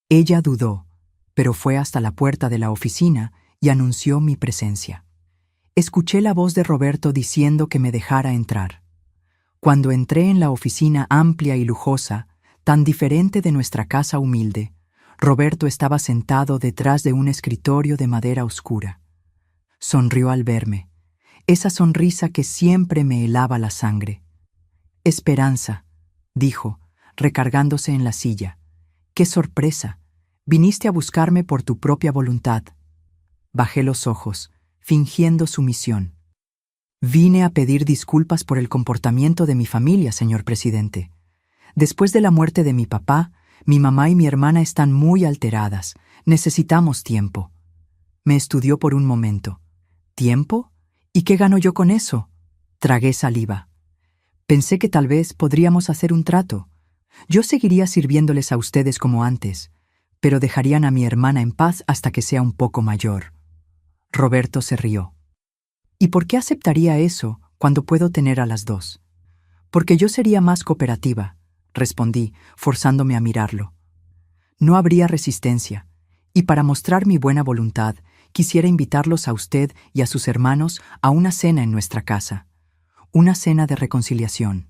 Speaker 1: Ella dudó, pero fue hasta la puerta de la oficina y anunció mi presencia. Escuché la voz de Roberto diciendo que me dejara entrar. Cuando entré en la oficina amplia y lujosa, tan diferente de nuestra casa humilde, Roberto estaba sentado detrás de un escritorio de madera oscura. Sonrió al verme, esa sonrisa que siempre me helaba la sangre. «Esperanza», dijo, recargándose en la silla. «¡Qué sorpresa! Viniste a buscarme por tu propia voluntad». Bajé los ojos, fingiendo sumisión. «Vine a pedir disculpas por el comportamiento de mi familia, señor presidente. Después de la muerte de mi papá, mi mamá y mi hermana están muy alteradas. Necesitamos tiempo». Me estudió por un momento. «¿Tiempo? ¿Y qué gano yo con eso?». Tragué saliva. Pensé que tal vez podríamos hacer un trato. Yo seguiría sirviéndoles a ustedes como antes, pero dejarían a mi hermana en paz hasta que sea un poco mayor. Roberto se rió. «¿Y por qué aceptaría eso cuando puedo tener a las dos?». «Porque yo sería más cooperativa», respondí, forzándome a mirarlo. «No habría resistencia, y para mostrar mi buena voluntad, quisiera invitarlos a usted y a sus hermanos a una cena en nuestra casa. Una cena de reconciliación».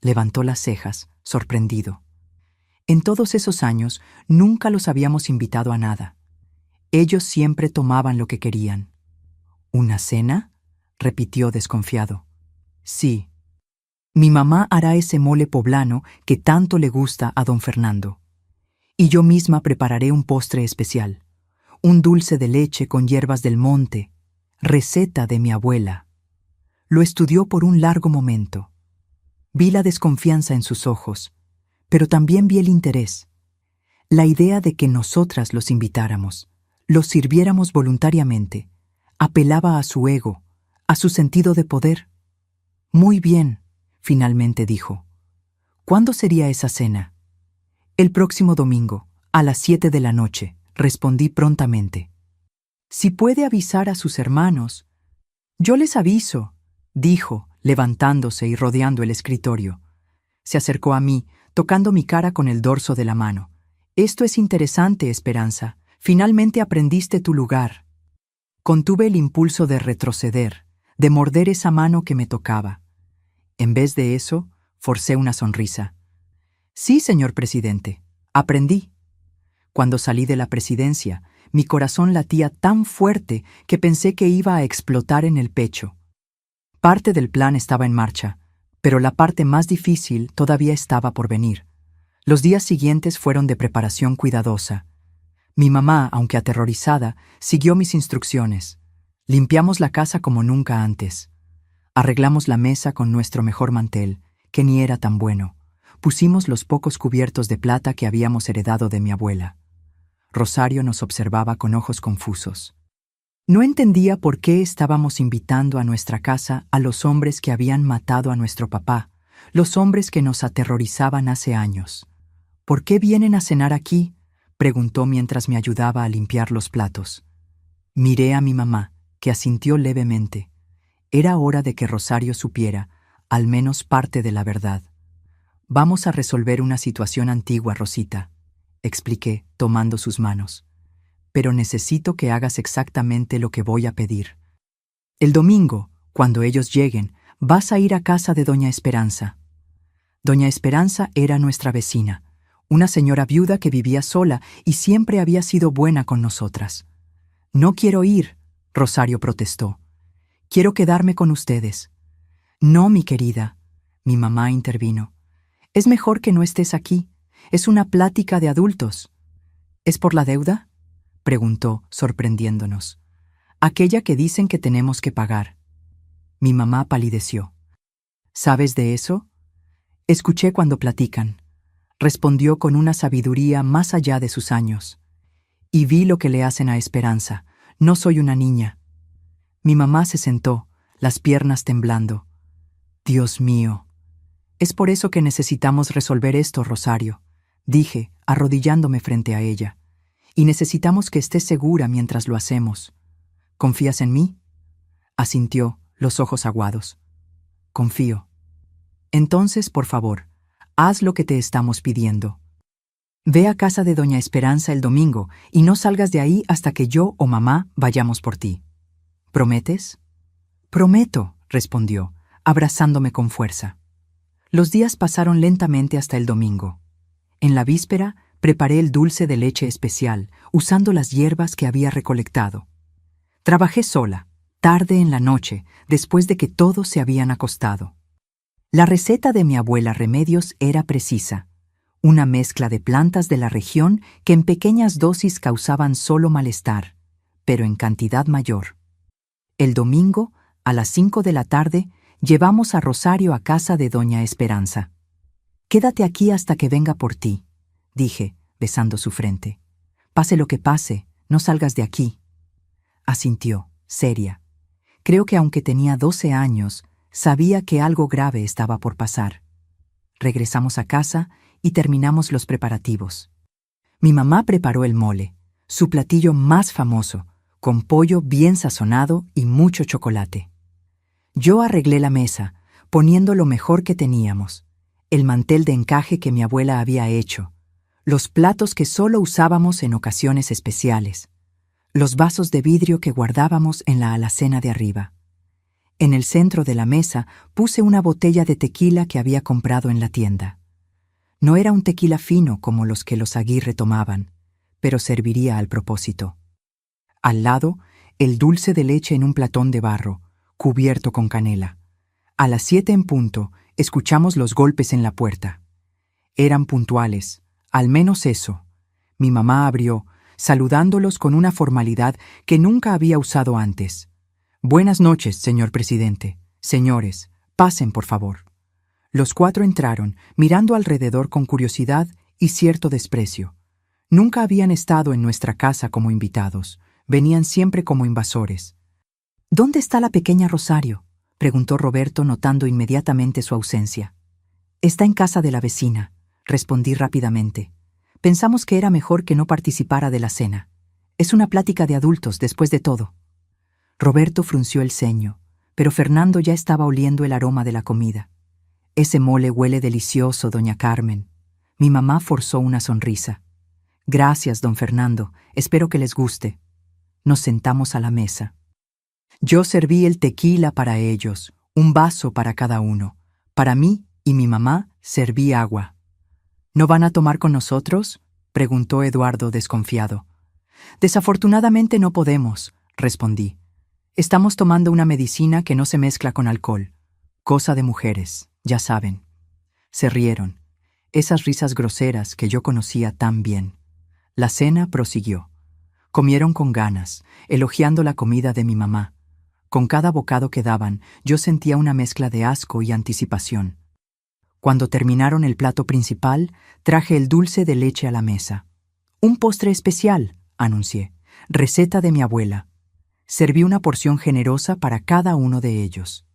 Speaker 1: Levantó las cejas, sorprendido. En todos esos años nunca los habíamos invitado a nada. Ellos siempre tomaban lo que querían. «¿Una cena?», repitió desconfiado. «Sí. Mi mamá hará ese mole poblano que tanto le gusta a don Fernando. Y yo misma prepararé un postre especial, un dulce de leche con hierbas del monte, receta de mi abuela». Lo estudió por un largo momento. Vi la desconfianza en sus ojos, pero también vi el interés. La idea de que nosotras los invitáramos, los sirviéramos voluntariamente, apelaba a su ego, a su sentido de poder. «Muy bien», finalmente dijo. «¿Cuándo sería esa cena?». «El próximo domingo, a las 7 de la noche», respondí prontamente. «Si puede avisar a sus hermanos». «Yo les aviso», dijo, levantándose y rodeando el escritorio. Se acercó a mí, tocando mi cara con el dorso de la mano. «Esto es interesante, Esperanza. Finalmente aprendiste tu lugar». Contuve el impulso de retroceder, de morder esa mano que me tocaba. En vez de eso, forcé una sonrisa. «Sí, señor presidente, aprendí». Cuando salí de la presidencia, mi corazón latía tan fuerte que pensé que iba a explotar en el pecho. Parte del plan estaba en marcha, pero la parte más difícil todavía estaba por venir. Los días siguientes fueron de preparación cuidadosa. Mi mamá, aunque aterrorizada, siguió mis instrucciones. Limpiamos la casa como nunca antes. Arreglamos la mesa con nuestro mejor mantel, que ni era tan bueno. Pusimos los pocos cubiertos de plata que habíamos heredado de mi abuela. Rosario nos observaba con ojos confusos. No entendía por qué estábamos invitando a nuestra casa a los hombres que habían matado a nuestro papá, los hombres que nos aterrorizaban hace años. «¿Por qué vienen a cenar aquí?», preguntó mientras me ayudaba a limpiar los platos. Miré a mi mamá, que asintió levemente. Era hora de que Rosario supiera, al menos parte de la verdad. «Vamos a resolver una situación antigua, Rosita», expliqué, tomando sus manos. «Pero necesito que hagas exactamente lo que voy a pedir. El domingo, cuando ellos lleguen, vas a ir a casa de doña Esperanza». Doña Esperanza era nuestra vecina, una señora viuda que vivía sola y siempre había sido buena con nosotras. «No quiero ir», Rosario protestó. «Quiero quedarme con ustedes». «No, mi querida», mi mamá intervino. «Es mejor que no estés aquí. Es una plática de adultos». «¿Es por la deuda?», preguntó, sorprendiéndonos. «Aquella que dicen que tenemos que pagar». Mi mamá palideció. «¿Sabes de eso?». «Escuché cuando platican», respondió con una sabiduría más allá de sus años. «Y vi lo que le hacen a Esperanza. No soy una niña». Mi mamá se sentó, las piernas temblando. «Dios mío. Es por eso que necesitamos resolver esto, Rosario», dije, arrodillándome frente a ella. «Y necesitamos que estés segura mientras lo hacemos». «¿Confías en mí?». Asintió, los ojos aguados. «Confío». «Entonces, por favor, haz lo que te estamos pidiendo. Ve a casa de doña Esperanza el domingo y no salgas de ahí hasta que yo o mamá vayamos por ti. ¿Prometes?». Prometo, respondió, abrazándome con fuerza. Los días pasaron lentamente hasta el domingo. En la víspera, preparé el dulce de leche especial, usando las hierbas que había recolectado. Trabajé sola, tarde en la noche, después de que todos se habían acostado. La receta de mi abuela Remedios era precisa, una mezcla de plantas de la región que en pequeñas dosis causaban solo malestar, pero en cantidad mayor. El domingo, a las 5 de la tarde, llevamos a Rosario a casa de doña Esperanza. «Quédate aquí hasta que venga por ti», dije, besando su frente. «Pase lo que pase, no salgas de aquí». Asintió, seria. Creo que aunque tenía 12 años, sabía que algo grave estaba por pasar. Regresamos a casa y terminamos los preparativos. Mi mamá preparó el mole, su platillo más famoso, con pollo bien sazonado y mucho chocolate. Yo arreglé la mesa, poniendo lo mejor que teníamos, el mantel de encaje que mi abuela había hecho, los platos que solo usábamos en ocasiones especiales, los vasos de vidrio que guardábamos en la alacena de arriba. En el centro de la mesa puse una botella de tequila que había comprado en la tienda. No era un tequila fino como los que los Aguirre tomaban, pero serviría al propósito. Al lado, el dulce de leche en un platón de barro, cubierto con canela. A las 7 en punto, escuchamos los golpes en la puerta. Eran puntuales, al menos eso. Mi mamá abrió, saludándolos con una formalidad que nunca había usado antes. «Buenas noches, señor presidente. Señores, pasen, por favor». Los 4 entraron, mirando alrededor con curiosidad y cierto desprecio. Nunca habían estado en nuestra casa como invitados. Venían siempre como invasores. «¿Dónde está la pequeña Rosario?», preguntó Roberto, notando inmediatamente su ausencia. «Está en casa de la vecina», respondí rápidamente. Pensamos que era mejor que no participara de la cena. Es una plática de adultos, después de todo. Roberto frunció el ceño, pero Fernando ya estaba oliendo el aroma de la comida. «Ese mole huele delicioso, doña Carmen». Mi mamá forzó una sonrisa. «Gracias, don Fernando. Espero que les guste». Nos sentamos a la mesa. Yo serví el tequila para ellos, un vaso para cada uno. Para mí y mi mamá serví agua. «¿No van a tomar con nosotros?», preguntó Eduardo desconfiado. «Desafortunadamente no podemos», respondí. «Estamos tomando una medicina que no se mezcla con alcohol. Cosa de mujeres, ya saben». Se rieron, esas risas groseras que yo conocía tan bien. La cena prosiguió. Comieron con ganas, elogiando la comida de mi mamá. Con cada bocado que daban, yo sentía una mezcla de asco y anticipación. Cuando terminaron el plato principal, traje el dulce de leche a la mesa. «Un postre especial», anuncié, «receta de mi abuela». Serví una porción generosa para cada uno de ellos.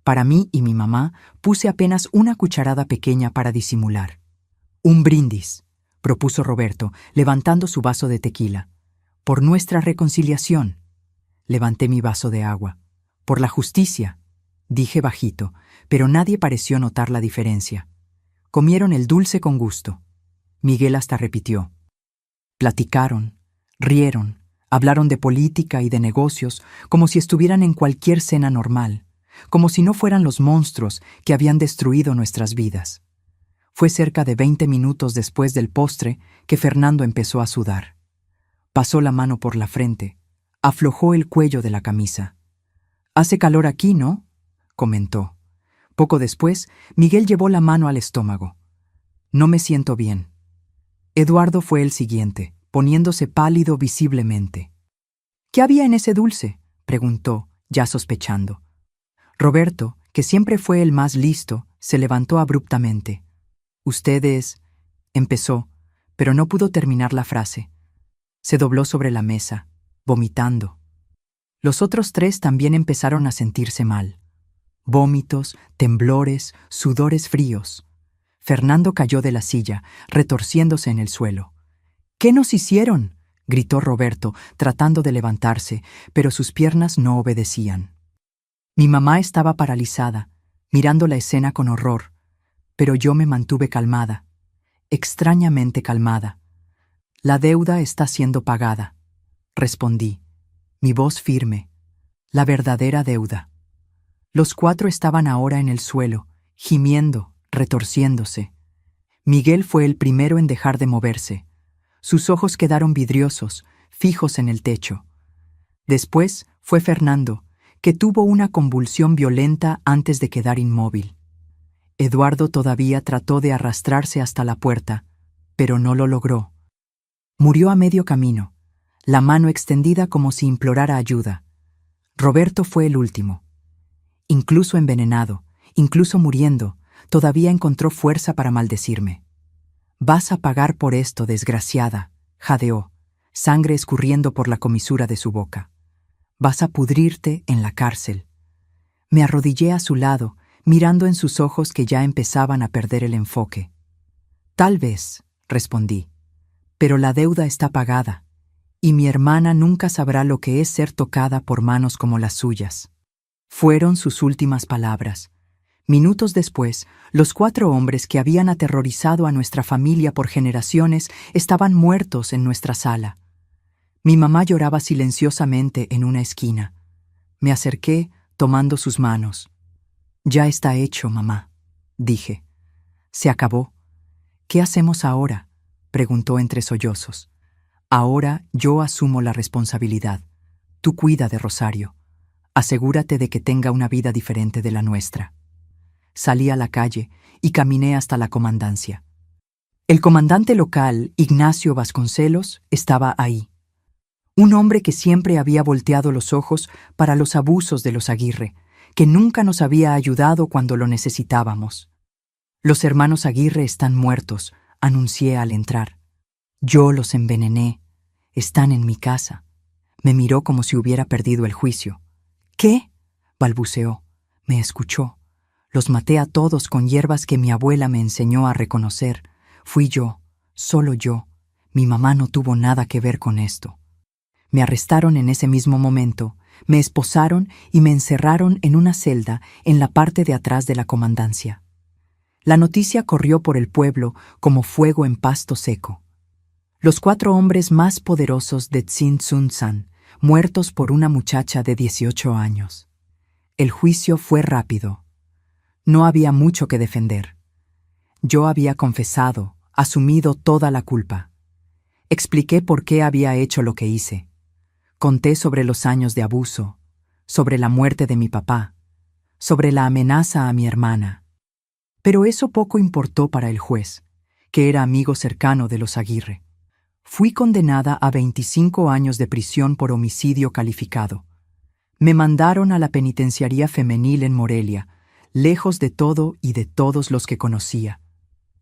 Speaker 1: Para mí y mi mamá puse apenas una cucharada pequeña para disimular. «Un brindis», propuso Roberto, levantando su vaso de tequila. «Por nuestra reconciliación». Levanté mi vaso de agua. «Por la justicia», dije bajito, pero nadie pareció notar la diferencia. Comieron el dulce con gusto. Miguel hasta repitió. Platicaron, rieron, hablaron de política y de negocios como si estuvieran en cualquier cena normal, como si no fueran los monstruos que habían destruido nuestras vidas. Fue cerca de 20 minutos después del postre que Fernando empezó a sudar. Pasó la mano por la frente, aflojó el cuello de la camisa. «Hace calor aquí, ¿no?», comentó. Poco después, Miguel llevó la mano al estómago. «No me siento bien». Eduardo fue el siguiente, poniéndose pálido visiblemente. «¿Qué había en ese dulce?», preguntó, ya sospechando. Roberto, que siempre fue el más listo, se levantó abruptamente. «Ustedes…», empezó, pero no pudo terminar la frase. Se dobló sobre la mesa, vomitando. Los otros 3 también empezaron a sentirse mal. Vómitos, temblores, sudores fríos. Fernando cayó de la silla, retorciéndose en el suelo. «¿Qué nos hicieron?», gritó Roberto, tratando de levantarse, pero sus piernas no obedecían. Mi mamá estaba paralizada, mirando la escena con horror, pero yo me mantuve calmada, extrañamente calmada. «La deuda está siendo pagada», respondí, mi voz firme. «La verdadera deuda». Los 4 estaban ahora en el suelo, gimiendo, retorciéndose. Miguel fue el primero en dejar de moverse. Sus ojos quedaron vidriosos, fijos en el techo. Después fue Fernando, que tuvo una convulsión violenta antes de quedar inmóvil. Eduardo todavía trató de arrastrarse hasta la puerta, pero no lo logró. Murió a medio camino, la mano extendida como si implorara ayuda. Roberto fue el último. Incluso envenenado, incluso muriendo, todavía encontró fuerza para maldecirme. «Vas a pagar por esto, desgraciada», jadeó, sangre escurriendo por la comisura de su boca. «Vas a pudrirte en la cárcel». Me arrodillé a su lado, mirando en sus ojos que ya empezaban a perder el enfoque. «Tal vez», respondí, «pero la deuda está pagada, y mi hermana nunca sabrá lo que es ser tocada por manos como las suyas». Fueron sus últimas palabras. Minutos después, los 4 hombres que habían aterrorizado a nuestra familia por generaciones estaban muertos en nuestra sala. Mi mamá lloraba silenciosamente en una esquina. Me acerqué, tomando sus manos. «Ya está hecho, mamá», dije. «Se acabó». «¿Qué hacemos ahora?», preguntó entre sollozos. «Ahora yo asumo la responsabilidad. Tú cuida de Rosario. Asegúrate de que tenga una vida diferente de la nuestra». Salí a la calle y caminé hasta la comandancia. El comandante local, Ignacio Vasconcelos, estaba ahí. Un hombre que siempre había volteado los ojos para los abusos de los Aguirre, que nunca nos había ayudado cuando lo necesitábamos. «Los hermanos Aguirre están muertos», anuncié al entrar. «Yo los envenené. Están en mi casa». Me miró como si hubiera perdido el juicio. «¿Qué?», balbuceó. Me escuchó. «Los maté a todos con hierbas que mi abuela me enseñó a reconocer. Fui yo, solo yo. Mi mamá no tuvo nada que ver con esto». Me arrestaron en ese mismo momento, me esposaron y me encerraron en una celda en la parte de atrás de la comandancia. La noticia corrió por el pueblo como fuego en pasto seco. Los 4 hombres más poderosos de Tzintzuntzan, muertos por una muchacha de 18 años. El juicio fue rápido. No había mucho que defender. Yo había confesado, asumido toda la culpa. Expliqué por qué había hecho lo que hice. Conté sobre los años de abuso, sobre la muerte de mi papá, sobre la amenaza a mi hermana. Pero eso poco importó para el juez, que era amigo cercano de los Aguirre. Fui condenada a 25 años de prisión por homicidio calificado. Me mandaron a la penitenciaría femenil en Morelia, lejos de todo y de todos los que conocía.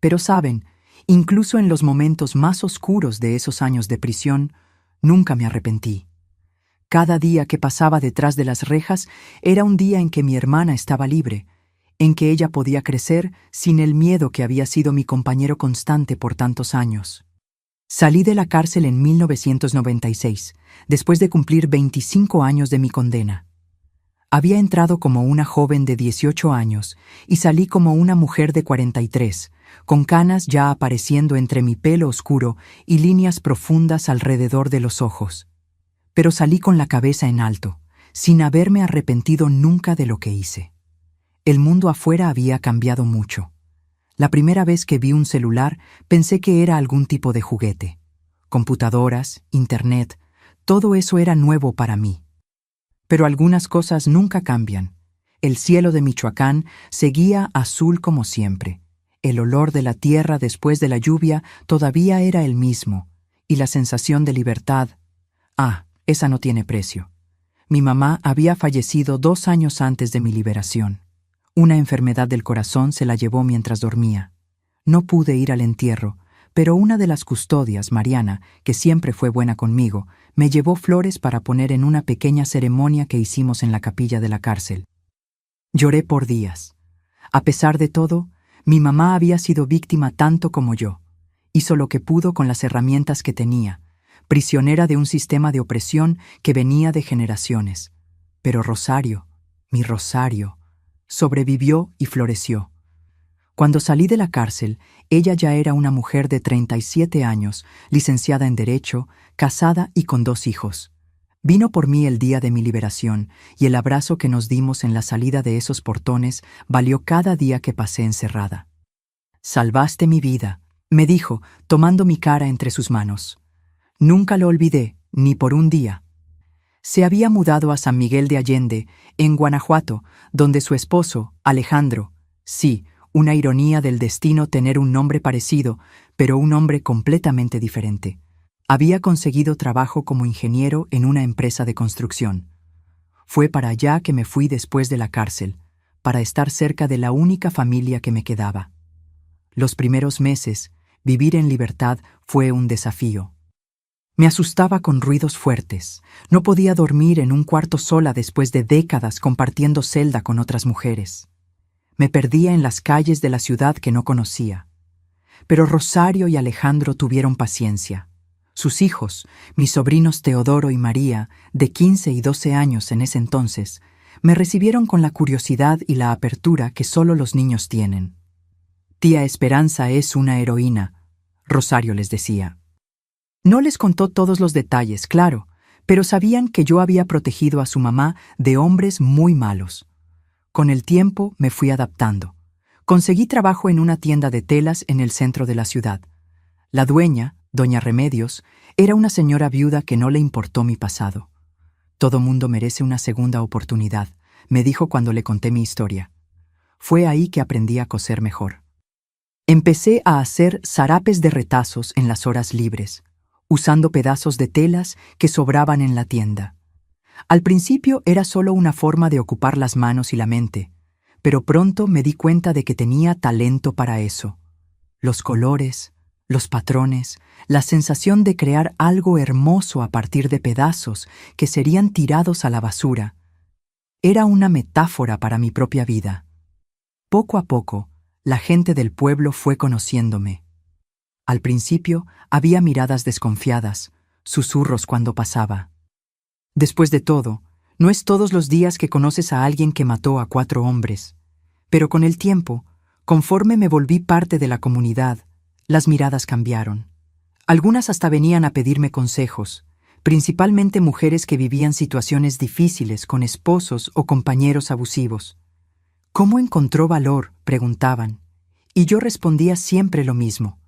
Speaker 1: Pero saben, incluso en los momentos más oscuros de esos años de prisión, nunca me arrepentí. Cada día que pasaba detrás de las rejas era un día en que mi hermana estaba libre, en que ella podía crecer sin el miedo que había sido mi compañero constante por tantos años. Salí de la cárcel en 1996, después de cumplir 25 años de mi condena. Había entrado como una joven de 18 años y salí como una mujer de 43, con canas ya apareciendo entre mi pelo oscuro y líneas profundas alrededor de los ojos. Pero salí con la cabeza en alto, sin haberme arrepentido nunca de lo que hice. El mundo afuera había cambiado mucho. La primera vez que vi un celular pensé que era algún tipo de juguete. Computadoras, internet, todo eso era nuevo para mí. Pero algunas cosas nunca cambian. El cielo de Michoacán seguía azul como siempre. El olor de la tierra después de la lluvia todavía era el mismo, y la sensación de libertad, esa no tiene precio. Mi mamá había fallecido 2 años antes de mi liberación. Una enfermedad del corazón se la llevó mientras dormía. No pude ir al entierro, pero una de las custodias, Mariana, que siempre fue buena conmigo, me llevó flores para poner en una pequeña ceremonia que hicimos en la capilla de la cárcel. Lloré por días. A pesar de todo, mi mamá había sido víctima tanto como yo. Hizo lo que pudo con las herramientas que tenía, prisionera de un sistema de opresión que venía de generaciones. Pero Rosario, mi Rosario, sobrevivió y floreció. Cuando salí de la cárcel, ella ya era una mujer de 37 años, licenciada en Derecho, casada y con 2 hijos. Vino por mí el día de mi liberación, y el abrazo que nos dimos en la salida de esos portones valió cada día que pasé encerrada. «Salvaste mi vida», me dijo, tomando mi cara entre sus manos. Nunca lo olvidé, ni por un día. Se había mudado a San Miguel de Allende, en Guanajuato, donde su esposo, Alejandro, sí, una ironía del destino tener un nombre parecido, pero un hombre completamente diferente, había conseguido trabajo como ingeniero en una empresa de construcción. Fue para allá que me fui después de la cárcel, para estar cerca de la única familia que me quedaba. Los primeros meses, vivir en libertad fue un desafío. Me asustaba con ruidos fuertes. No podía dormir en un cuarto sola después de décadas compartiendo celda con otras mujeres. Me perdía en las calles de la ciudad que no conocía. Pero Rosario y Alejandro tuvieron paciencia. Sus hijos, mis sobrinos Teodoro y María, de 15 y 12 años en ese entonces, me recibieron con la curiosidad y la apertura que solo los niños tienen. «Tía Esperanza es una heroína», Rosario les decía. No les contó todos los detalles, claro, pero sabían que yo había protegido a su mamá de hombres muy malos. Con el tiempo me fui adaptando. Conseguí trabajo en una tienda de telas en el centro de la ciudad. La dueña, doña Remedios, era una señora viuda que no le importó mi pasado. «Todo mundo merece una segunda oportunidad», me dijo cuando le conté mi historia. Fue ahí que aprendí a coser mejor. Empecé a hacer sarapes de retazos en las horas libres, usando pedazos de telas que sobraban en la tienda. Al principio era solo una forma de ocupar las manos y la mente, pero pronto me di cuenta de que tenía talento para eso. Los colores, los patrones, la sensación de crear algo hermoso a partir de pedazos que serían tirados a la basura. Era una metáfora para mi propia vida. Poco a poco, la gente del pueblo fue conociéndome. Al principio había miradas desconfiadas, susurros cuando pasaba. Después de todo, no es todos los días que conoces a alguien que mató a 4 hombres. Pero con el tiempo, conforme me volví parte de la comunidad, las miradas cambiaron. Algunas hasta venían a pedirme consejos, principalmente mujeres que vivían situaciones difíciles con esposos o compañeros abusivos. «¿Cómo encontró valor?», preguntaban, y yo respondía siempre lo mismo.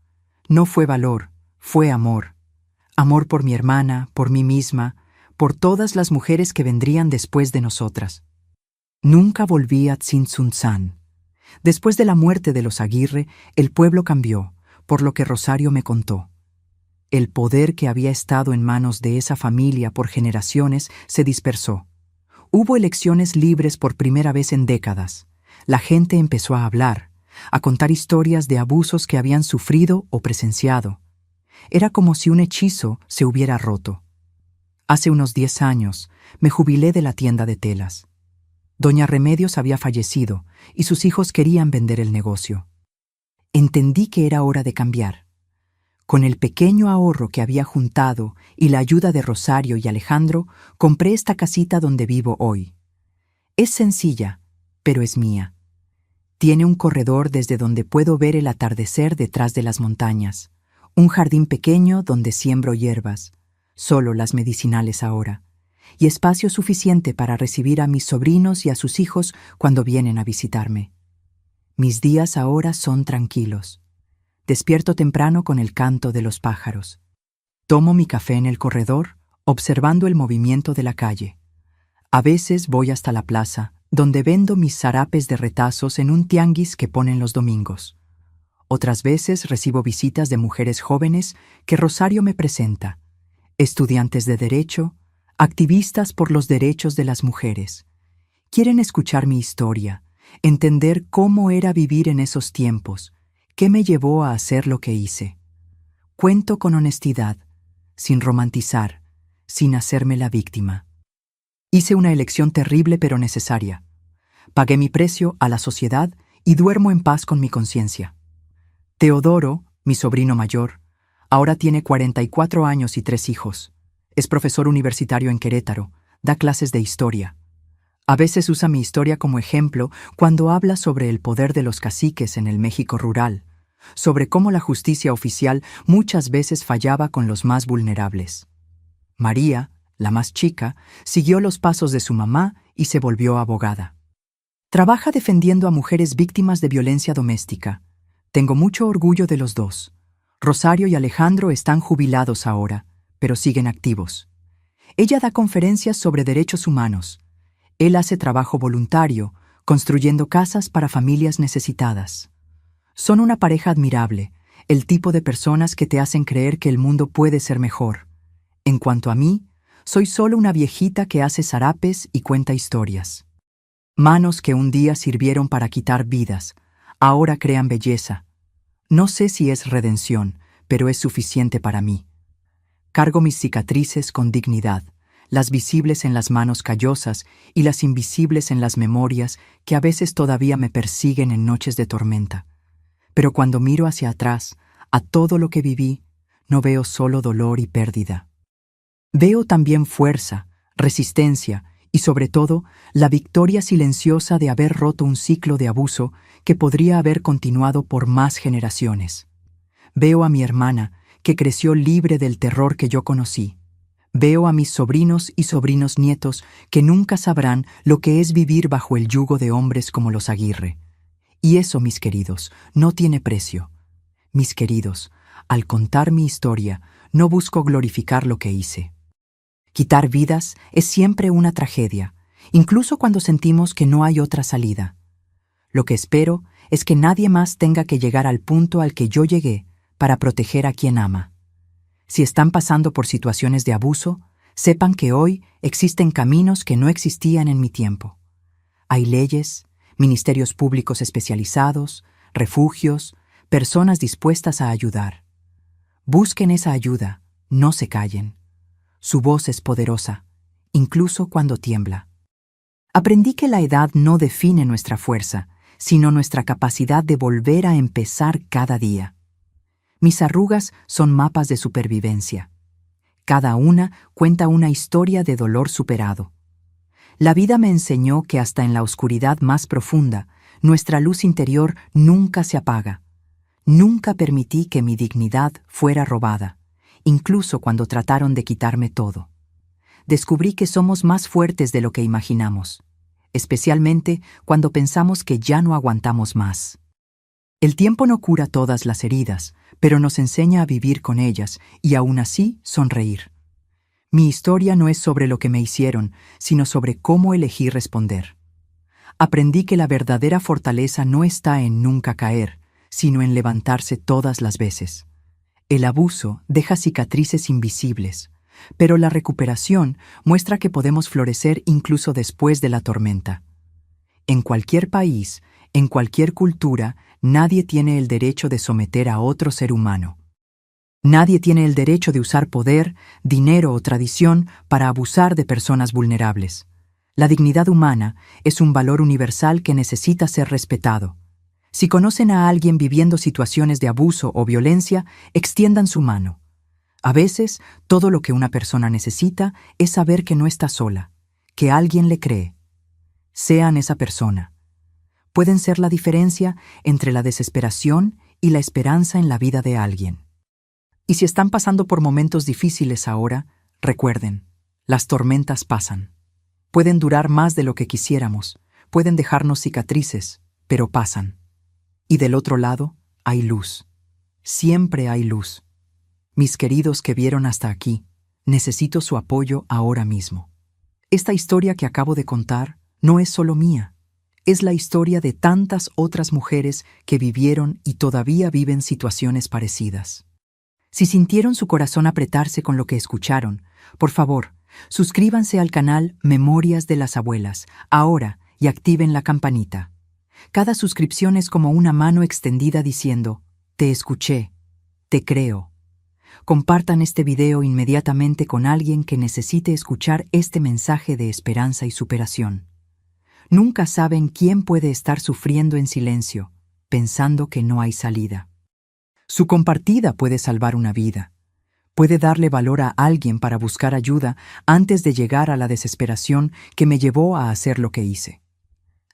Speaker 1: No fue valor, fue amor. Amor por mi hermana, por mí misma, por todas las mujeres que vendrían después de nosotras. Nunca volví a Tzintzuntzán. Después de la muerte de los Aguirre, el pueblo cambió, por lo que Rosario me contó. El poder que había estado en manos de esa familia por generaciones se dispersó. Hubo elecciones libres por primera vez en décadas. La gente empezó a hablar, a contar historias de abusos que habían sufrido o presenciado. Era como si un hechizo se hubiera roto. Hace unos 10 años me jubilé de la tienda de telas. Doña Remedios había fallecido y sus hijos querían vender el negocio. Entendí que era hora de cambiar. Con el pequeño ahorro que había juntado y la ayuda de Rosario y Alejandro, compré esta casita donde vivo hoy. Es sencilla, pero es mía. Tiene un corredor desde donde puedo ver el atardecer detrás de las montañas, un jardín pequeño donde siembro hierbas, solo las medicinales ahora, y espacio suficiente para recibir a mis sobrinos y a sus hijos cuando vienen a visitarme. Mis días ahora son tranquilos. Despierto temprano con el canto de los pájaros. Tomo mi café en el corredor, observando el movimiento de la calle. A veces voy hasta la plaza, donde vendo mis sarapes de retazos en un tianguis que ponen los domingos. Otras veces recibo visitas de mujeres jóvenes que Rosario me presenta, estudiantes de derecho, activistas por los derechos de las mujeres. Quieren escuchar mi historia, entender cómo era vivir en esos tiempos, qué me llevó a hacer lo que hice. Cuento con honestidad, sin romantizar, sin hacerme la víctima. Hice una elección terrible pero necesaria. Pagué mi precio a la sociedad y duermo en paz con mi conciencia. Teodoro, mi sobrino mayor, ahora tiene 44 años y 3 hijos. Es profesor universitario en Querétaro, da clases de historia. A veces usa mi historia como ejemplo cuando habla sobre el poder de los caciques en el México rural, sobre cómo la justicia oficial muchas veces fallaba con los más vulnerables. María, la más chica, siguió los pasos de su mamá y se volvió abogada. Trabaja defendiendo a mujeres víctimas de violencia doméstica. Tengo mucho orgullo de los dos. Rosario y Alejandro están jubilados ahora, pero siguen activos. Ella da conferencias sobre derechos humanos. Él hace trabajo voluntario, construyendo casas para familias necesitadas. Son una pareja admirable, el tipo de personas que te hacen creer que el mundo puede ser mejor. En cuanto a mí, soy solo una viejita que hace zarapes y cuenta historias. Manos que un día sirvieron para quitar vidas, ahora crean belleza. No sé si es redención, pero es suficiente para mí. Cargo mis cicatrices con dignidad, las visibles en las manos callosas y las invisibles en las memorias que a veces todavía me persiguen en noches de tormenta. Pero cuando miro hacia atrás, a todo lo que viví, no veo solo dolor y pérdida. Veo también fuerza, resistencia y, sobre todo, la victoria silenciosa de haber roto un ciclo de abuso que podría haber continuado por más generaciones. Veo a mi hermana, que creció libre del terror que yo conocí. Veo a mis sobrinos y sobrinos nietos que nunca sabrán lo que es vivir bajo el yugo de hombres como los Aguirre. Y eso, mis queridos, no tiene precio. Mis queridos, al contar mi historia, no busco glorificar lo que hice. Quitar vidas es siempre una tragedia, incluso cuando sentimos que no hay otra salida. Lo que espero es que nadie más tenga que llegar al punto al que yo llegué para proteger a quien ama. Si están pasando por situaciones de abuso, sepan que hoy existen caminos que no existían en mi tiempo. Hay leyes, ministerios públicos especializados, refugios, personas dispuestas a ayudar. Busquen esa ayuda, no se callen. Su voz es poderosa, incluso cuando tiembla. Aprendí que la edad no define nuestra fuerza, sino nuestra capacidad de volver a empezar cada día. Mis arrugas son mapas de supervivencia. Cada una cuenta una historia de dolor superado. La vida me enseñó que hasta en la oscuridad más profunda, nuestra luz interior nunca se apaga. Nunca permití que mi dignidad fuera robada, incluso cuando trataron de quitarme todo. Descubrí que somos más fuertes de lo que imaginamos, especialmente cuando pensamos que ya no aguantamos más. El tiempo no cura todas las heridas, pero nos enseña a vivir con ellas y aún así sonreír. Mi historia no es sobre lo que me hicieron, sino sobre cómo elegí responder. Aprendí que la verdadera fortaleza no está en nunca caer, sino en levantarse todas las veces. El abuso deja cicatrices invisibles, pero la recuperación muestra que podemos florecer incluso después de la tormenta. En cualquier país, en cualquier cultura, nadie tiene el derecho de someter a otro ser humano. Nadie tiene el derecho de usar poder, dinero o tradición para abusar de personas vulnerables. La dignidad humana es un valor universal que necesita ser respetado. Si conocen a alguien viviendo situaciones de abuso o violencia, extiendan su mano. A veces, todo lo que una persona necesita es saber que no está sola, que alguien le cree. Sean esa persona. Pueden ser la diferencia entre la desesperación y la esperanza en la vida de alguien. Y si están pasando por momentos difíciles ahora, recuerden, las tormentas pasan. Pueden durar más de lo que quisiéramos, pueden dejarnos cicatrices, pero pasan. Y del otro lado, hay luz. Siempre hay luz. Mis queridos que vieron hasta aquí, necesito su apoyo ahora mismo. Esta historia que acabo de contar no es solo mía. Es la historia de tantas otras mujeres que vivieron y todavía viven situaciones parecidas. Si sintieron su corazón apretarse con lo que escucharon, por favor, suscríbanse al canal Memorias de las Abuelas, ahora, y activen la campanita. Cada suscripción es como una mano extendida diciendo, te escuché, te creo. Compartan este video inmediatamente con alguien que necesite escuchar este mensaje de esperanza y superación. Nunca saben quién puede estar sufriendo en silencio, pensando que no hay salida. Su compartida puede salvar una vida. Puede darle valor a alguien para buscar ayuda antes de llegar a la desesperación que me llevó a hacer lo que hice.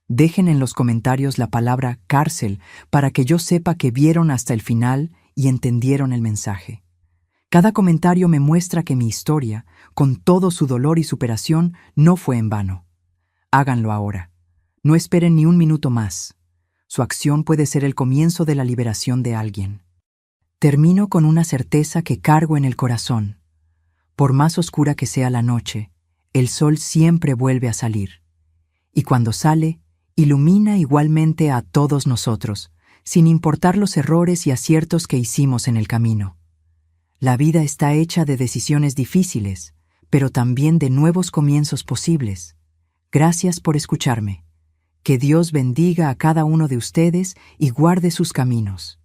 Speaker 1: Dejen en los comentarios la palabra cárcel para que yo sepa que vieron hasta el final y entendieron el mensaje. Cada comentario me muestra que mi historia, con todo su dolor y superación, no fue en vano. Háganlo ahora. No esperen ni un minuto más. Su acción puede ser el comienzo de la liberación de alguien. Termino con una certeza que cargo en el corazón. Por más oscura que sea la noche, el sol siempre vuelve a salir. Y cuando sale, ilumina igualmente a todos nosotros, sin importar los errores y aciertos que hicimos en el camino. La vida está hecha de decisiones difíciles, pero también de nuevos comienzos posibles. Gracias por escucharme. Que Dios bendiga a cada uno de ustedes y guarde sus caminos.